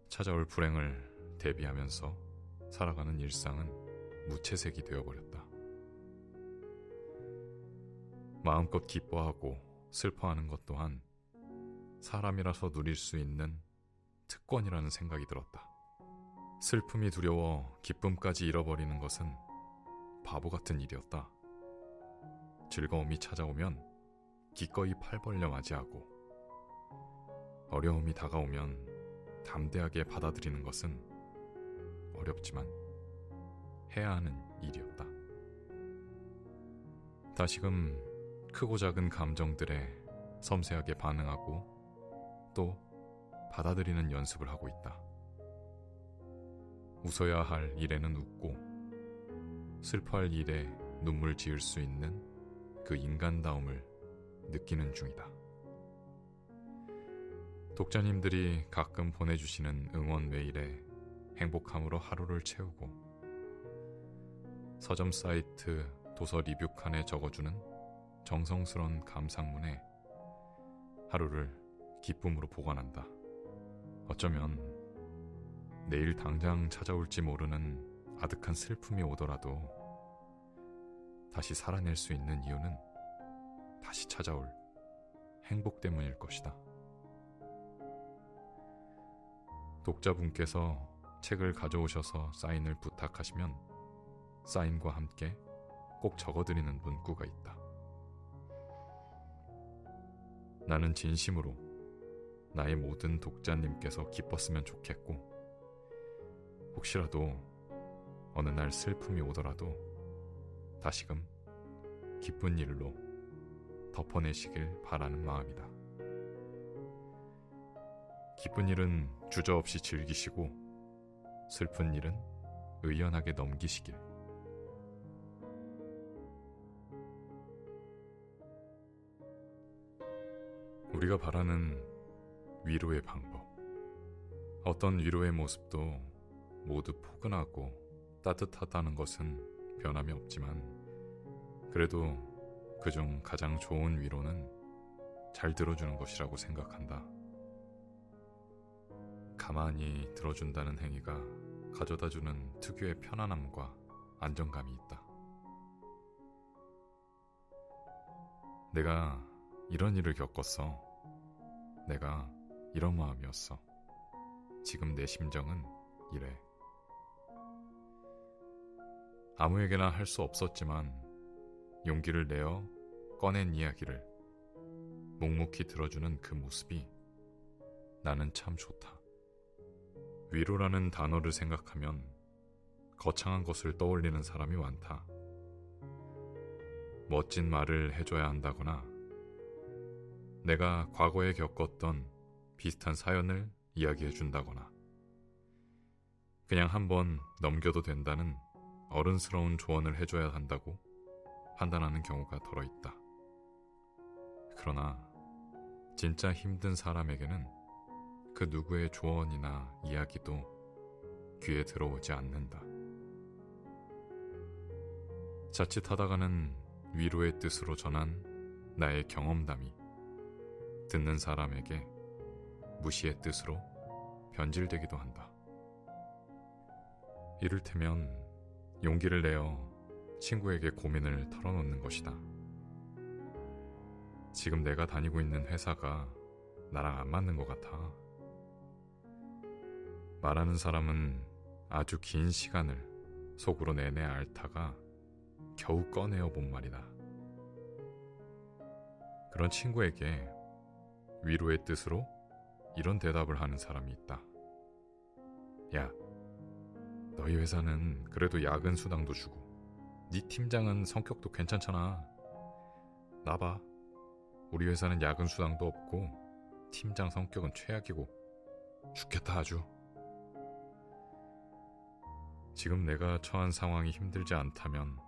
찾아올 불행을 대비하면서 살아가는 일상은 무채색이 되어버렸다. 마음껏 기뻐하고 슬퍼하는 것 또한 사람이라서 누릴 수 있는 특권이라는 생각이 들었다. 슬픔이 두려워 기쁨까지 잃어버리는 것은 바보 같은 일이었다. 즐거움이 찾아오면 기꺼이 팔 벌려 맞이하고 어려움이 다가오면 담대하게 받아들이는 것은 어렵지만 해야 하는 일이었다. 다시금 크고 작은 감정들에 섬세하게 반응하고 또 받아들이는 연습을 하고 있다. 웃어야 할 일에는 웃고 슬퍼할 일에 눈물 지을 수 있는 그 인간다움을 느끼는 중이다. 독자님들이 가끔 보내주시는 응원 메일에 행복함으로 하루를 채우고 서점 사이트 도서 리뷰 칸에 적어주는 정성스런 감상문에 하루를 기쁨으로 보관한다. 어쩌면 내일 당장 찾아올지 모르는 아득한 슬픔이 오더라도 다시 살아낼 수 있는 이유는 다시 찾아올 행복 때문일 것이다. 독자분께서 책을 가져오셔서 사인을 부탁하시면 사인과 함께 꼭 적어드리는 문구가 있다. 나는 진심으로 나의 모든 독자님께서 기뻤으면 좋겠고 혹시라도 어느 날 슬픔이 오더라도 다시금 기쁜 일로 덮어내시길 바라는 마음이다. 기쁜 일은 주저없이 즐기시고 슬픈 일은 의연하게 넘기시길. 우리가 바라는 위로의 방법. 어떤 위로의 모습도 모두 포근하고 따뜻하다는 것은 변함이 없지만 그래도 그중 가장 좋은 위로는 잘 들어주는 것이라고 생각한다. 가만히 들어준다는 행위가 가져다주는 특유의 편안함과 안정감이 있다. 내가 이런 일을 겪었어. 내가 이런 마음이었어. 지금 내 심정은 이래. 아무에게나 할 수 없었지만 용기를 내어 꺼낸 이야기를 묵묵히 들어주는 그 모습이 나는 참 좋다. 위로라는 단어를 생각하면 거창한 것을 떠올리는 사람이 많다. 멋진 말을 해줘야 한다거나 내가 과거에 겪었던 비슷한 사연을 이야기해준다거나 그냥 한번 넘겨도 된다는 어른스러운 조언을 해줘야 한다고 판단하는 경우가 덜어 있다. 그러나 진짜 힘든 사람에게는 그 누구의 조언이나 이야기도 귀에 들어오지 않는다. 자칫하다가는 위로의 뜻으로 전한 나의 경험담이 듣는 사람에게 무시의 뜻으로 변질되기도 한다. 이를테면 용기를 내어 친구에게 고민을 털어놓는 것이다. 지금 내가 다니고 있는 회사가 나랑 안 맞는 것 같아. 말하는 사람은 아주 긴 시간을 속으로 내내 앓다가 겨우 꺼내어 본 말이다. 그런 친구에게 위로의 뜻으로 이런 대답을 하는 사람이 있다. 야, 너희 회사는 그래도 야근 수당도 주고 네 팀장은 성격도 괜찮잖아. 나봐. 우리 회사는 야근 수당도 없고 팀장 성격은 최악이고 죽겠다 아주. 지금 내가 처한 상황이 힘들지 않다면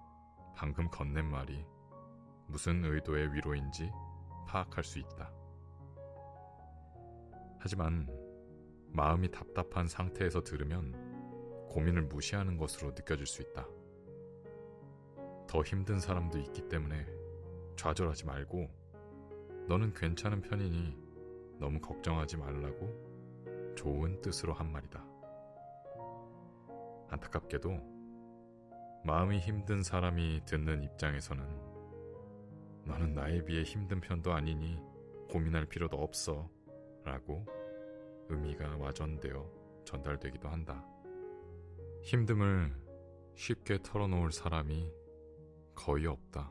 방금 건넨 말이 무슨 의도의 위로인지 파악할 수 있다. 하지만 마음이 답답한 상태에서 들으면 고민을 무시하는 것으로 느껴질 수 있다. 더 힘든 사람도 있기 때문에 좌절하지 말고 너는 괜찮은 편이니 너무 걱정하지 말라고 좋은 뜻으로 한 말이다. 안타깝게도 마음이 힘든 사람이 듣는 입장에서는 너는 나에 비해 힘든 편도 아니니 고민할 필요도 없어 라고 의미가 와전되어 전달되기도 한다. 힘듦을 쉽게 털어놓을 사람이 거의 없다.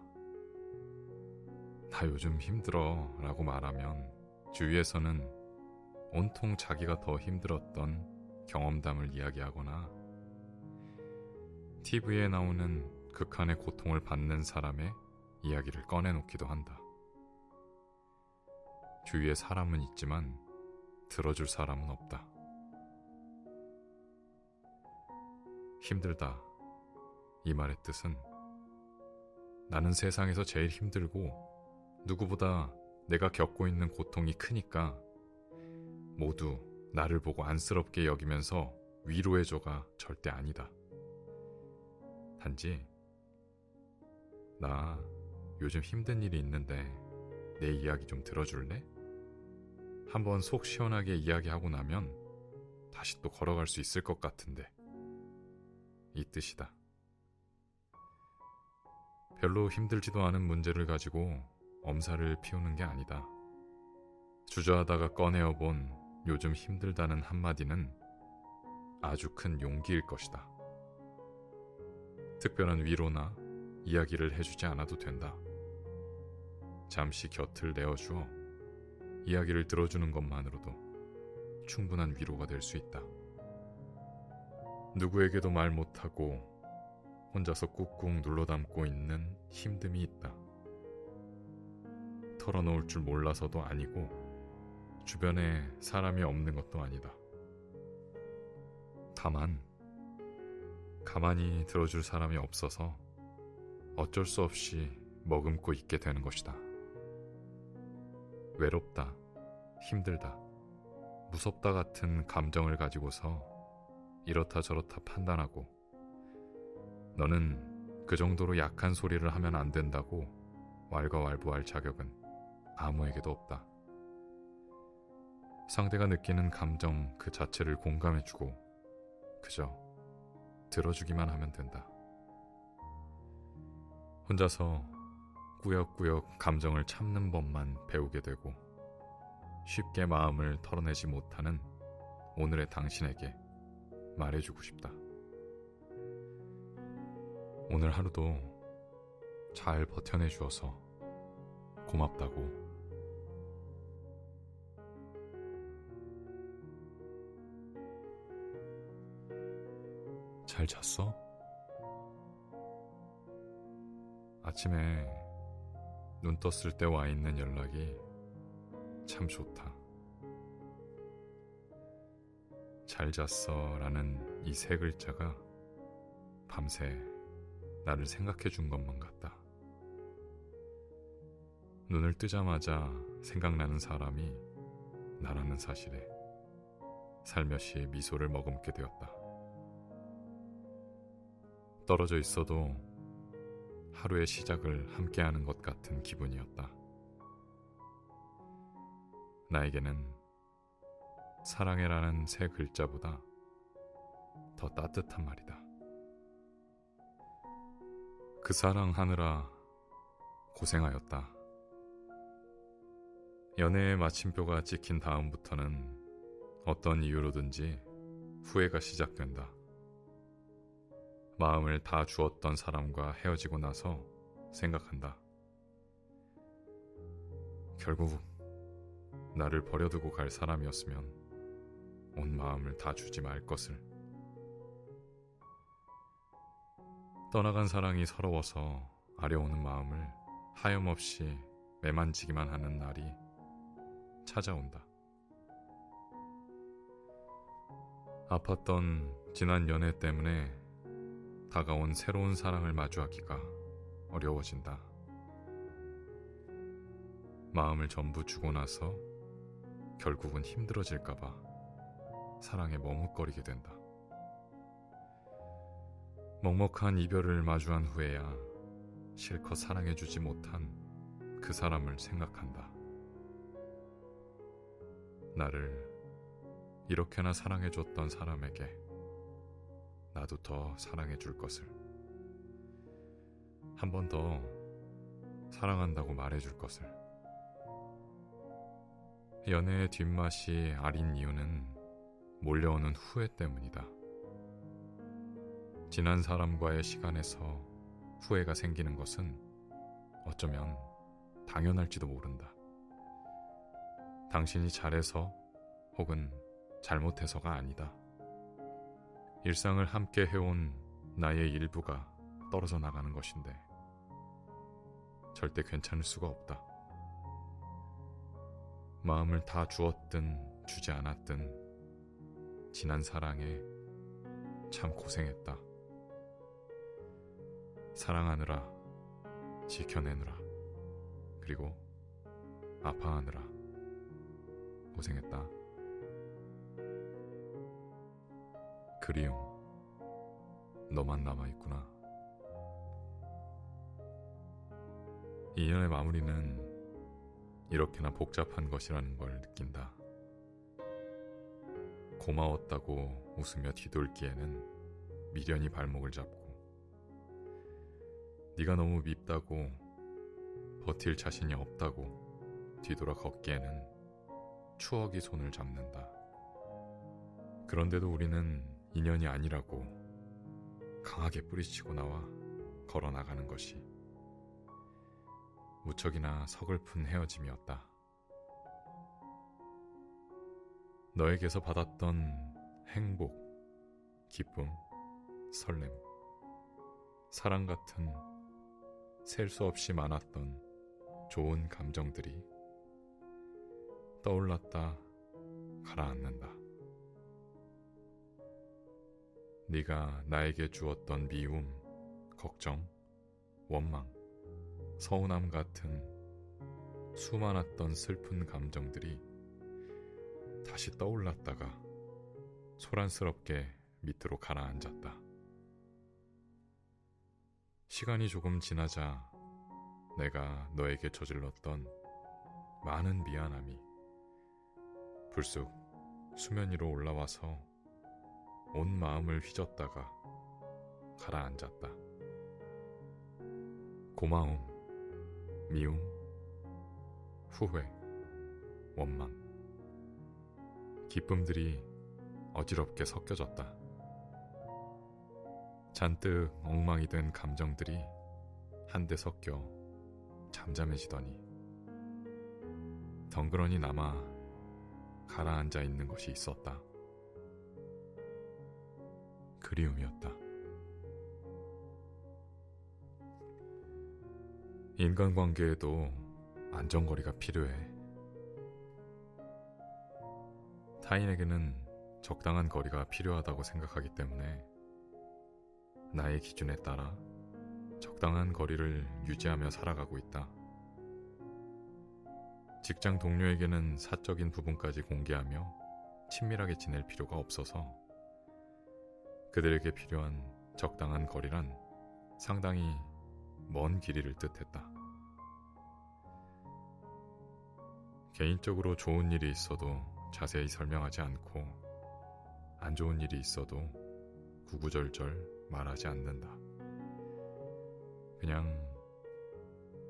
나 요즘 힘들어 라고 말하면 주위에서는 온통 자기가 더 힘들었던 경험담을 이야기하거나 TV에 나오는 극한의 고통을 받는 사람의 이야기를 꺼내놓기도 한다. 주위에 사람은 있지만 들어줄 사람은 없다. 힘들다. 이 말의 뜻은 나는 세상에서 제일 힘들고 누구보다 내가 겪고 있는 고통이 크니까 모두 나를 보고 안쓰럽게 여기면서 위로해줘가 절대 아니다. 단지 나 요즘 힘든 일이 있는데 내 이야기 좀 들어줄래? 한번 속 시원하게 이야기하고 나면 다시 또 걸어갈 수 있을 것 같은데. 이 뜻이다. 별로 힘들지도 않은 문제를 가지고 엄살을 피우는 게 아니다. 주저하다가 꺼내어본 요즘 힘들다는 한마디는 아주 큰 용기일 것이다. 특별한 위로나 이야기를 해주지 않아도 된다. 잠시 곁을 내어주어 이야기를 들어주는 것만으로도 충분한 위로가 될 수 있다. 누구에게도 말 못하고 혼자서 꾹꾹 눌러담고 있는 힘듦이 있다. 털어놓을 줄 몰라서도 아니고 주변에 사람이 없는 것도 아니다. 다만 가만히 들어줄 사람이 없어서 어쩔 수 없이 머금고 있게 되는 것이다. 외롭다, 힘들다, 무섭다 같은 감정을 가지고서 이렇다 저렇다 판단하고 너는 그 정도로 약한 소리를 하면 안 된다고 왈가왈부할 자격은 아무에게도 없다. 상대가 느끼는 감정 그 자체를 공감해주고 그저 들어주기만 하면 된다. 혼자서 꾸역꾸역 감정을 참는 법만 배우게 되고 쉽게 마음을 털어내지 못하는 오늘의 당신에게 말해주고 싶다. 오늘 하루도 잘 버텨내주어서 고맙다고. 잘 잤어? 아침에 눈 떴을 때 와 있는 연락이 참 좋다. 잘 잤어 라는 이 세 글자가 밤새 나를 생각해 준 것만 같다. 눈을 뜨자마자 생각나는 사람이 나라는 사실에 살며시 미소를 머금게 되었다. 떨어져 있어도 하루의 시작을 함께하는 것 같은 기분이었다. 나에게는 사랑해라는 세 글자보다 더 따뜻한 말이다. 그 사랑하느라 고생하였다. 연애의 마침표가 찍힌 다음부터는 어떤 이유로든지 후회가 시작된다. 마음을 다 주었던 사람과 헤어지고 나서 생각한다. 결국 나를 버려두고 갈 사람이었으면 온 마음을 다 주지 말 것을. 떠나간 사랑이 서러워서 아려오는 마음을 하염없이 매만지기만 하는 날이 찾아온다. 아팠던 지난 연애 때문에 다가온 새로운 사랑을 마주하기가 어려워진다. 마음을 전부 주고 나서 결국은 힘들어질까봐 사랑에 머뭇거리게 된다. 먹먹한 이별을 마주한 후에야 실컷 사랑해주지 못한 그 사람을 생각한다. 나를 이렇게나 사랑해줬던 사람에게 나도 더 사랑해줄 것을, 한 번 더 사랑한다고 말해줄 것을. 연애의 뒷맛이 아린 이유는 몰려오는 후회 때문이다. 지난 사람과의 시간에서 후회가 생기는 것은 어쩌면 당연할지도 모른다. 당신이 잘해서 혹은 잘못해서가 아니다. 일상을 함께 해온 나의 일부가 떨어져 나가는 것인데 절대 괜찮을 수가 없다. 마음을 다 주었든 주지 않았든 지난 사랑에 참 고생했다. 사랑하느라, 지켜내느라, 그리고 아파하느라 고생했다. 그리움, 너만 남아있구나. 인연의 마무리는 이렇게나 복잡한 것이라는 걸 느낀다. 고마웠다고 웃으며 뒤돌기에는 미련이 발목을 잡고, 네가 너무 밉다고 버틸 자신이 없다고 뒤돌아 걷기에는 추억이 손을 잡는다. 그런데도 우리는 인연이 아니라고 강하게 뿌리치고 나와 걸어나가는 것이 무척이나 서글픈 헤어짐이었다. 너에게서 받았던 행복, 기쁨, 설렘, 사랑 같은 셀 수 없이 많았던 좋은 감정들이 떠올랐다 가라앉는다. 네가 나에게 주었던 미움, 걱정, 원망, 서운함 같은 수많았던 슬픈 감정들이 다시 떠올랐다가 소란스럽게 밑으로 가라앉았다. 시간이 조금 지나자 내가 너에게 저질렀던 많은 미안함이 불쑥 수면 위로 올라와서 온 마음을 휘젓다가 가라앉았다. 고마움, 미움, 후회, 원망, 기쁨들이 어지럽게 섞여졌다. 잔뜩 엉망이 된 감정들이 한데 섞여 잠잠해지더니 덩그러니 남아 가라앉아 있는 것이 있었다. 그리움이었다. 인간관계에도 안전거리가 필요해. 타인에게는 적당한 거리가 필요하다고 생각하기 때문에 나의 기준에 따라 적당한 거리를 유지하며 살아가고 있다. 직장 동료에게는 사적인 부분까지 공개하며 친밀하게 지낼 필요가 없어서 그들에게 필요한 적당한 거리란 상당히 먼 길이를 뜻했다. 개인적으로 좋은 일이 있어도 자세히 설명하지 않고 안 좋은 일이 있어도 구구절절 말하지 않는다. 그냥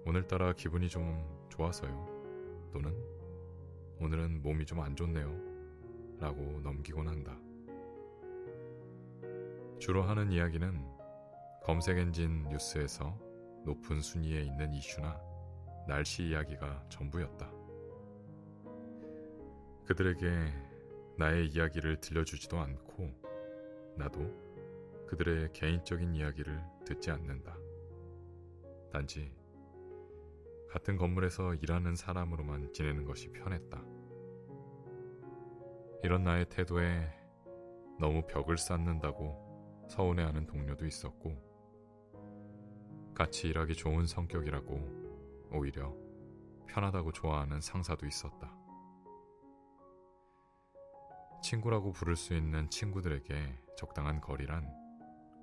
오늘따라 기분이 좀 좋아서요. 또는 오늘은 몸이 좀 안 좋네요. 라고 넘기곤 한다. 주로 하는 이야기는 검색 엔진 뉴스에서 높은 순위에 있는 이슈나 날씨 이야기가 전부였다. 그들에게 나의 이야기를 들려주지도 않고 나도 그들의 개인적인 이야기를 듣지 않는다. 단지 같은 건물에서 일하는 사람으로만 지내는 것이 편했다. 이런 나의 태도에 너무 벽을 쌓는다고 서운해하는 동료도 있었고, 같이 일하기 좋은 성격이라고 오히려 편하다고 좋아하는 상사도 있었다. 친구라고 부를 수 있는 친구들에게 적당한 거리란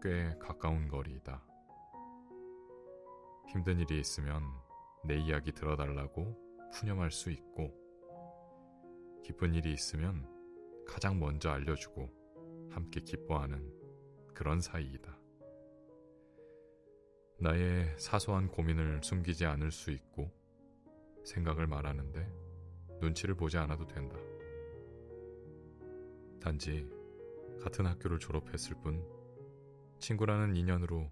꽤 가까운 거리이다. 힘든 일이 있으면 내 이야기 들어달라고 푸념할 수 있고, 기쁜 일이 있으면 가장 먼저 알려주고 함께 기뻐하는 그런 사이이다. 나의 사소한 고민을 숨기지 않을 수 있고 생각을 말하는데 눈치를 보지 않아도 된다. 단지 같은 학교를 졸업했을 뿐 친구라는 인연으로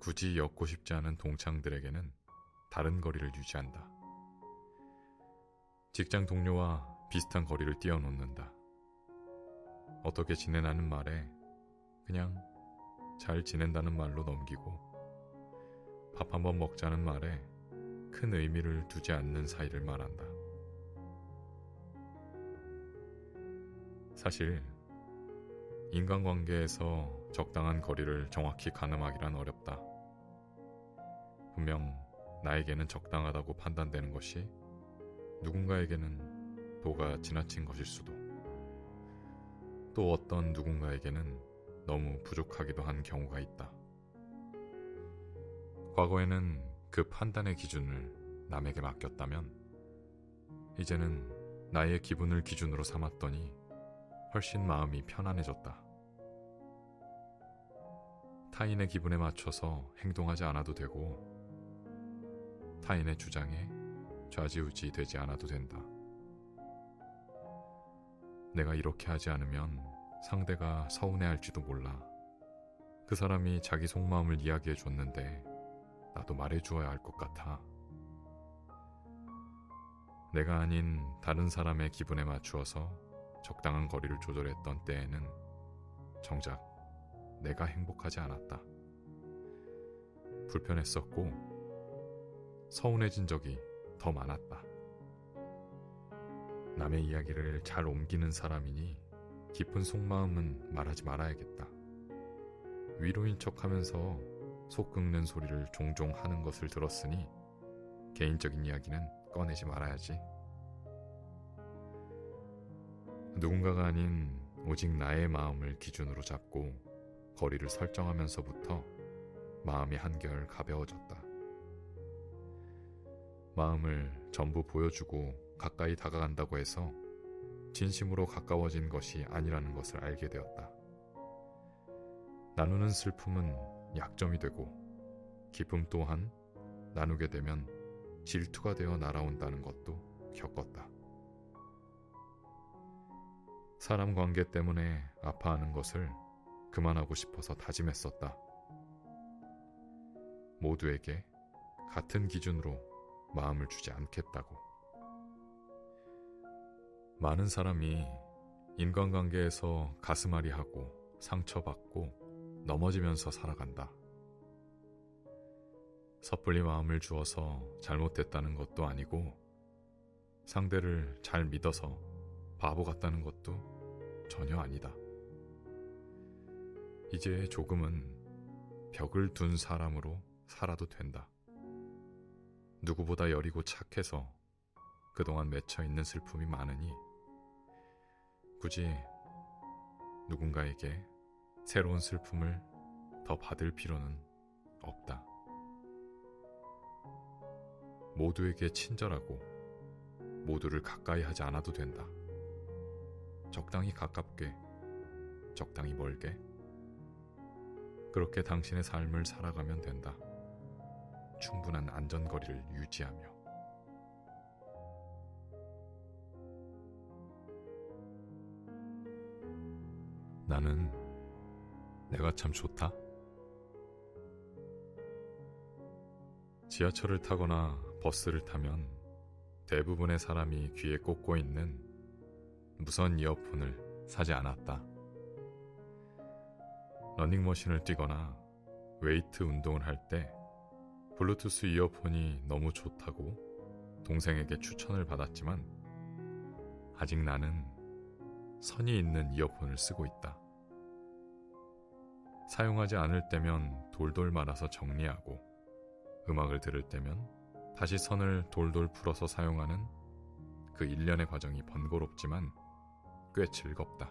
굳이 엮고 싶지 않은 동창들에게는 다른 거리를 유지한다. 직장 동료와 비슷한 거리를 띄워놓는다. 어떻게 지내라는 말에 그냥 잘 지낸다는 말로 넘기고 밥 한번 먹자는 말에 큰 의미를 두지 않는 사이를 말한다. 사실 인간관계에서 적당한 거리를 정확히 가늠하기란 어렵다. 분명 나에게는 적당하다고 판단되는 것이 누군가에게는 도가 지나친 것일 수도, 또 어떤 누군가에게는 너무 부족하기도 한 경우가 있다. 과거에는 그 판단의 기준을 남에게 맡겼다면 이제는 나의 기분을 기준으로 삼았더니 훨씬 마음이 편안해졌다. 타인의 기분에 맞춰서 행동하지 않아도 되고 타인의 주장에 좌지우지 되지 않아도 된다. 내가 이렇게 하지 않으면 상대가 서운해할지도 몰라. 그 사람이 자기 속마음을 이야기해 줬는데 나도 말해주어야 할 것 같아. 내가 아닌 다른 사람의 기분에 맞추어서 적당한 거리를 조절했던 때에는 정작 내가 행복하지 않았다. 불편했었고 서운해진 적이 더 많았다. 남의 이야기를 잘 옮기는 사람이니 깊은 속마음은 말하지 말아야겠다. 위로인 척하면서 속 긁는 소리를 종종 하는 것을 들었으니 개인적인 이야기는 꺼내지 말아야지. 누군가가 아닌 오직 나의 마음을 기준으로 잡고 거리를 설정하면서부터 마음이 한결 가벼워졌다. 마음을 전부 보여주고 가까이 다가간다고 해서 진심으로 가까워진 것이 아니라는 것을 알게 되었다. 나누는 슬픔은 약점이 되고 기쁨 또한 나누게 되면 질투가 되어 날아온다는 것도 겪었다. 사람 관계 때문에 아파하는 것을 그만하고 싶어서 다짐했었다. 모두에게 같은 기준으로 마음을 주지 않겠다고. 많은 사람이 인간관계에서 가슴앓이하고 상처받고 넘어지면서 살아간다. 섣불리 마음을 주어서 잘못됐다는 것도 아니고 상대를 잘 믿어서 바보 같다는 것도 전혀 아니다. 이제 조금은 벽을 둔 사람으로 살아도 된다. 누구보다 여리고 착해서 그동안 맺혀있는 슬픔이 많으니 굳이 누군가에게 새로운 슬픔을 더 받을 필요는 없다. 모두에게 친절하고 모두를 가까이 하지 않아도 된다. 적당히 가깝게, 적당히 멀게, 그렇게 당신의 삶을 살아가면 된다. 충분한 안전거리를 유지하며. 나는 내가 참 좋다. 지하철을 타거나 버스를 타면 대부분의 사람이 귀에 꽂고 있는 무선 이어폰을 사지 않았다. 러닝머신을 뛰거나 웨이트 운동을 할 때 블루투스 이어폰이 너무 좋다고 동생에게 추천을 받았지만 아직 나는 선이 있는 이어폰을 쓰고 있다. 사용하지 않을 때면 돌돌 말아서 정리하고 음악을 들을 때면 다시 선을 돌돌 풀어서 사용하는 그 일련의 과정이 번거롭지만 꽤 즐겁다.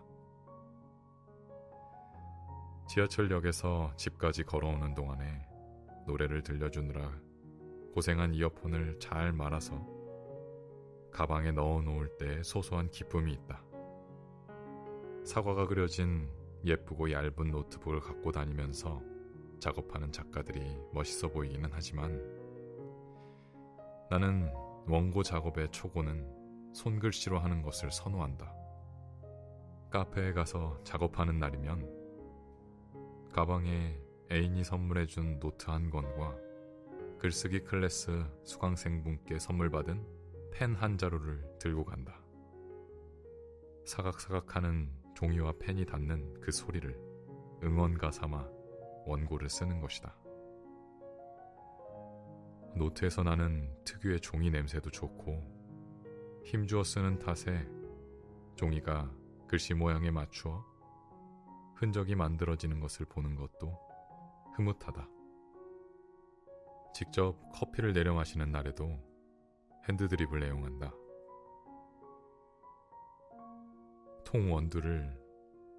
지하철역에서 집까지 걸어오는 동안에 노래를 들려주느라 고생한 이어폰을 잘 말아서 가방에 넣어놓을 때 소소한 기쁨이 있다. 사과가 그려진 예쁘고 얇은 노트북을 갖고 다니면서 작업하는 작가들이 멋있어 보이기는 하지만 나는 원고 작업의 초고는 손글씨로 하는 것을 선호한다. 카페에 가서 작업하는 날이면 가방에 애인이 선물해준 노트 한 권과 글쓰기 클래스 수강생분께 선물받은 펜 한 자루를 들고 간다. 사각사각하는 종이와 펜이 닿는 그 소리를 응원가 삼아 원고를 쓰는 것이다. 노트에서 나는 특유의 종이 냄새도 좋고 힘주어 쓰는 탓에 종이가 글씨 모양에 맞추어 흔적이 만들어지는 것을 보는 것도 흐뭇하다. 직접 커피를 내려 마시는 날에도 핸드드립을 애용한다. 통 원두를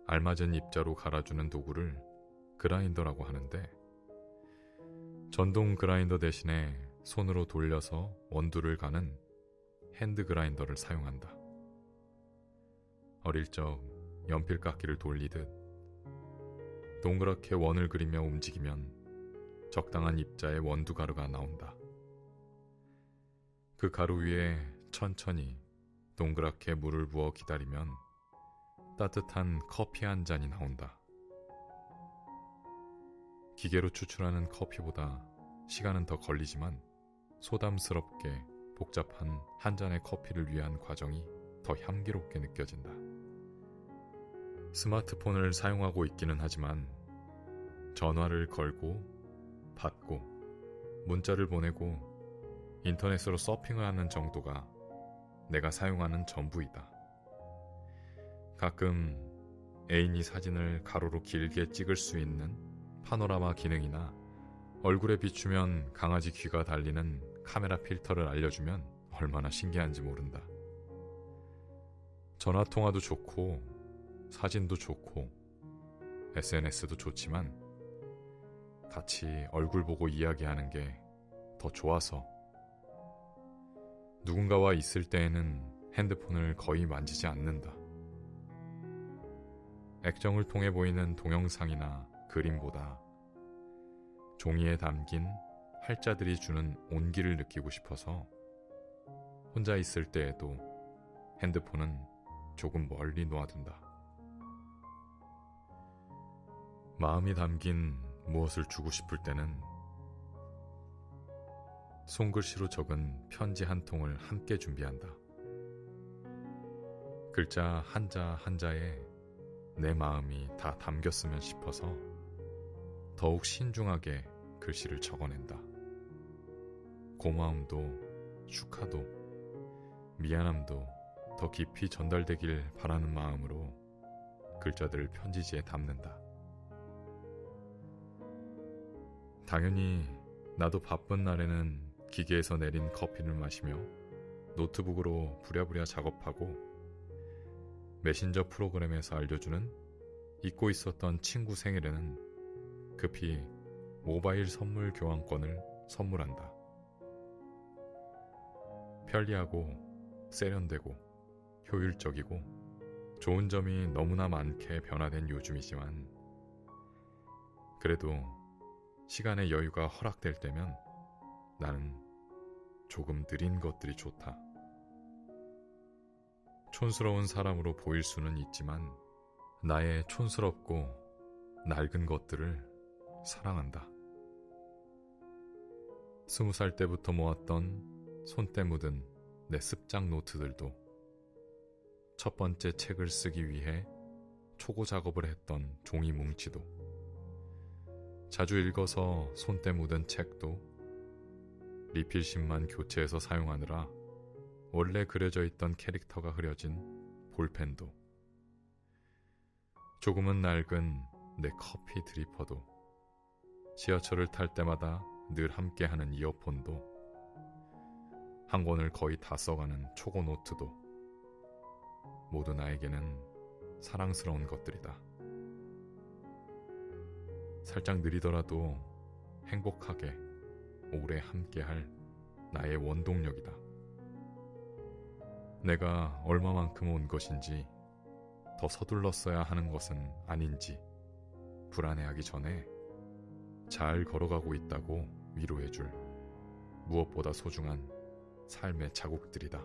알맞은 입자로 갈아주는 도구를 그라인더라고 하는데, 전동 그라인더 대신에 손으로 돌려서 원두를 가는 핸드 그라인더를 사용한다. 어릴 적 연필깎이를 돌리듯 동그랗게 원을 그리며 움직이면 적당한 입자의 원두 가루가 나온다. 그 가루 위에 천천히 동그랗게 물을 부어 기다리면 따뜻한 커피 한 잔이 나온다. 기계로 추출하는 커피보다 시간은 더 걸리지만 소담스럽게 복잡한 한 잔의 커피를 위한 과정이 더 향기롭게 느껴진다. 스마트폰을 사용하고 있기는 하지만 전화를 걸고 받고 문자를 보내고 인터넷으로 서핑을 하는 정도가 내가 사용하는 전부이다. 가끔 애인이 사진을 가로로 길게 찍을 수 있는 파노라마 기능이나 얼굴에 비추면 강아지 귀가 달리는 카메라 필터를 알려주면 얼마나 신기한지 모른다. 전화통화도 좋고 사진도 좋고 SNS도 좋지만 같이 얼굴 보고 이야기하는 게 더 좋아서 누군가와 있을 때에는 핸드폰을 거의 만지지 않는다. 액정을 통해 보이는 동영상이나 그림보다 종이에 담긴 활자들이 주는 온기를 느끼고 싶어서 혼자 있을 때에도 핸드폰은 조금 멀리 놓아둔다. 마음이 담긴 무엇을 주고 싶을 때는 손글씨로 적은 편지 한 통을 함께 준비한다. 글자 한자 한자에 내 마음이 다 담겼으면 싶어서 더욱 신중하게 글씨를 적어낸다. 고마움도 축하도 미안함도 더 깊이 전달되길 바라는 마음으로 글자들을 편지지에 담는다. 당연히 나도 바쁜 날에는 기계에서 내린 커피를 마시며 노트북으로 부랴부랴 작업하고 메신저 프로그램에서 알려주는 잊고 있었던 친구 생일에는 급히 모바일 선물 교환권을 선물한다. 편리하고 세련되고 효율적이고 좋은 점이 너무나 많게 변화된 요즘이지만 그래도 시간의 여유가 허락될 때면 나는 조금 느린 것들이 좋다. 촌스러운 사람으로 보일 수는 있지만 나의 촌스럽고 낡은 것들을 사랑한다. 20살 때부터 모았던 손때 묻은 내 습작 노트들도 첫 번째 책을 쓰기 위해 초고 작업을 했던 종이 뭉치도 자주 읽어서 손때 묻은 책도 리필심만 교체해서 사용하느라 원래 그려져 있던 캐릭터가 흐려진 볼펜도 조금은 낡은 내 커피 드리퍼도 지하철을 탈 때마다 늘 함께하는 이어폰도 한 권을 거의 다 써가는 초고 노트도 모두 나에게는 사랑스러운 것들이다. 살짝 느리더라도 행복하게 오래 함께할 나의 원동력이다. 내가 얼마만큼 온 것인지 더 서둘렀어야 하는 것은 아닌지 불안해하기 전에 잘 걸어가고 있다고 위로해줄 무엇보다 소중한 삶의 자국들이다.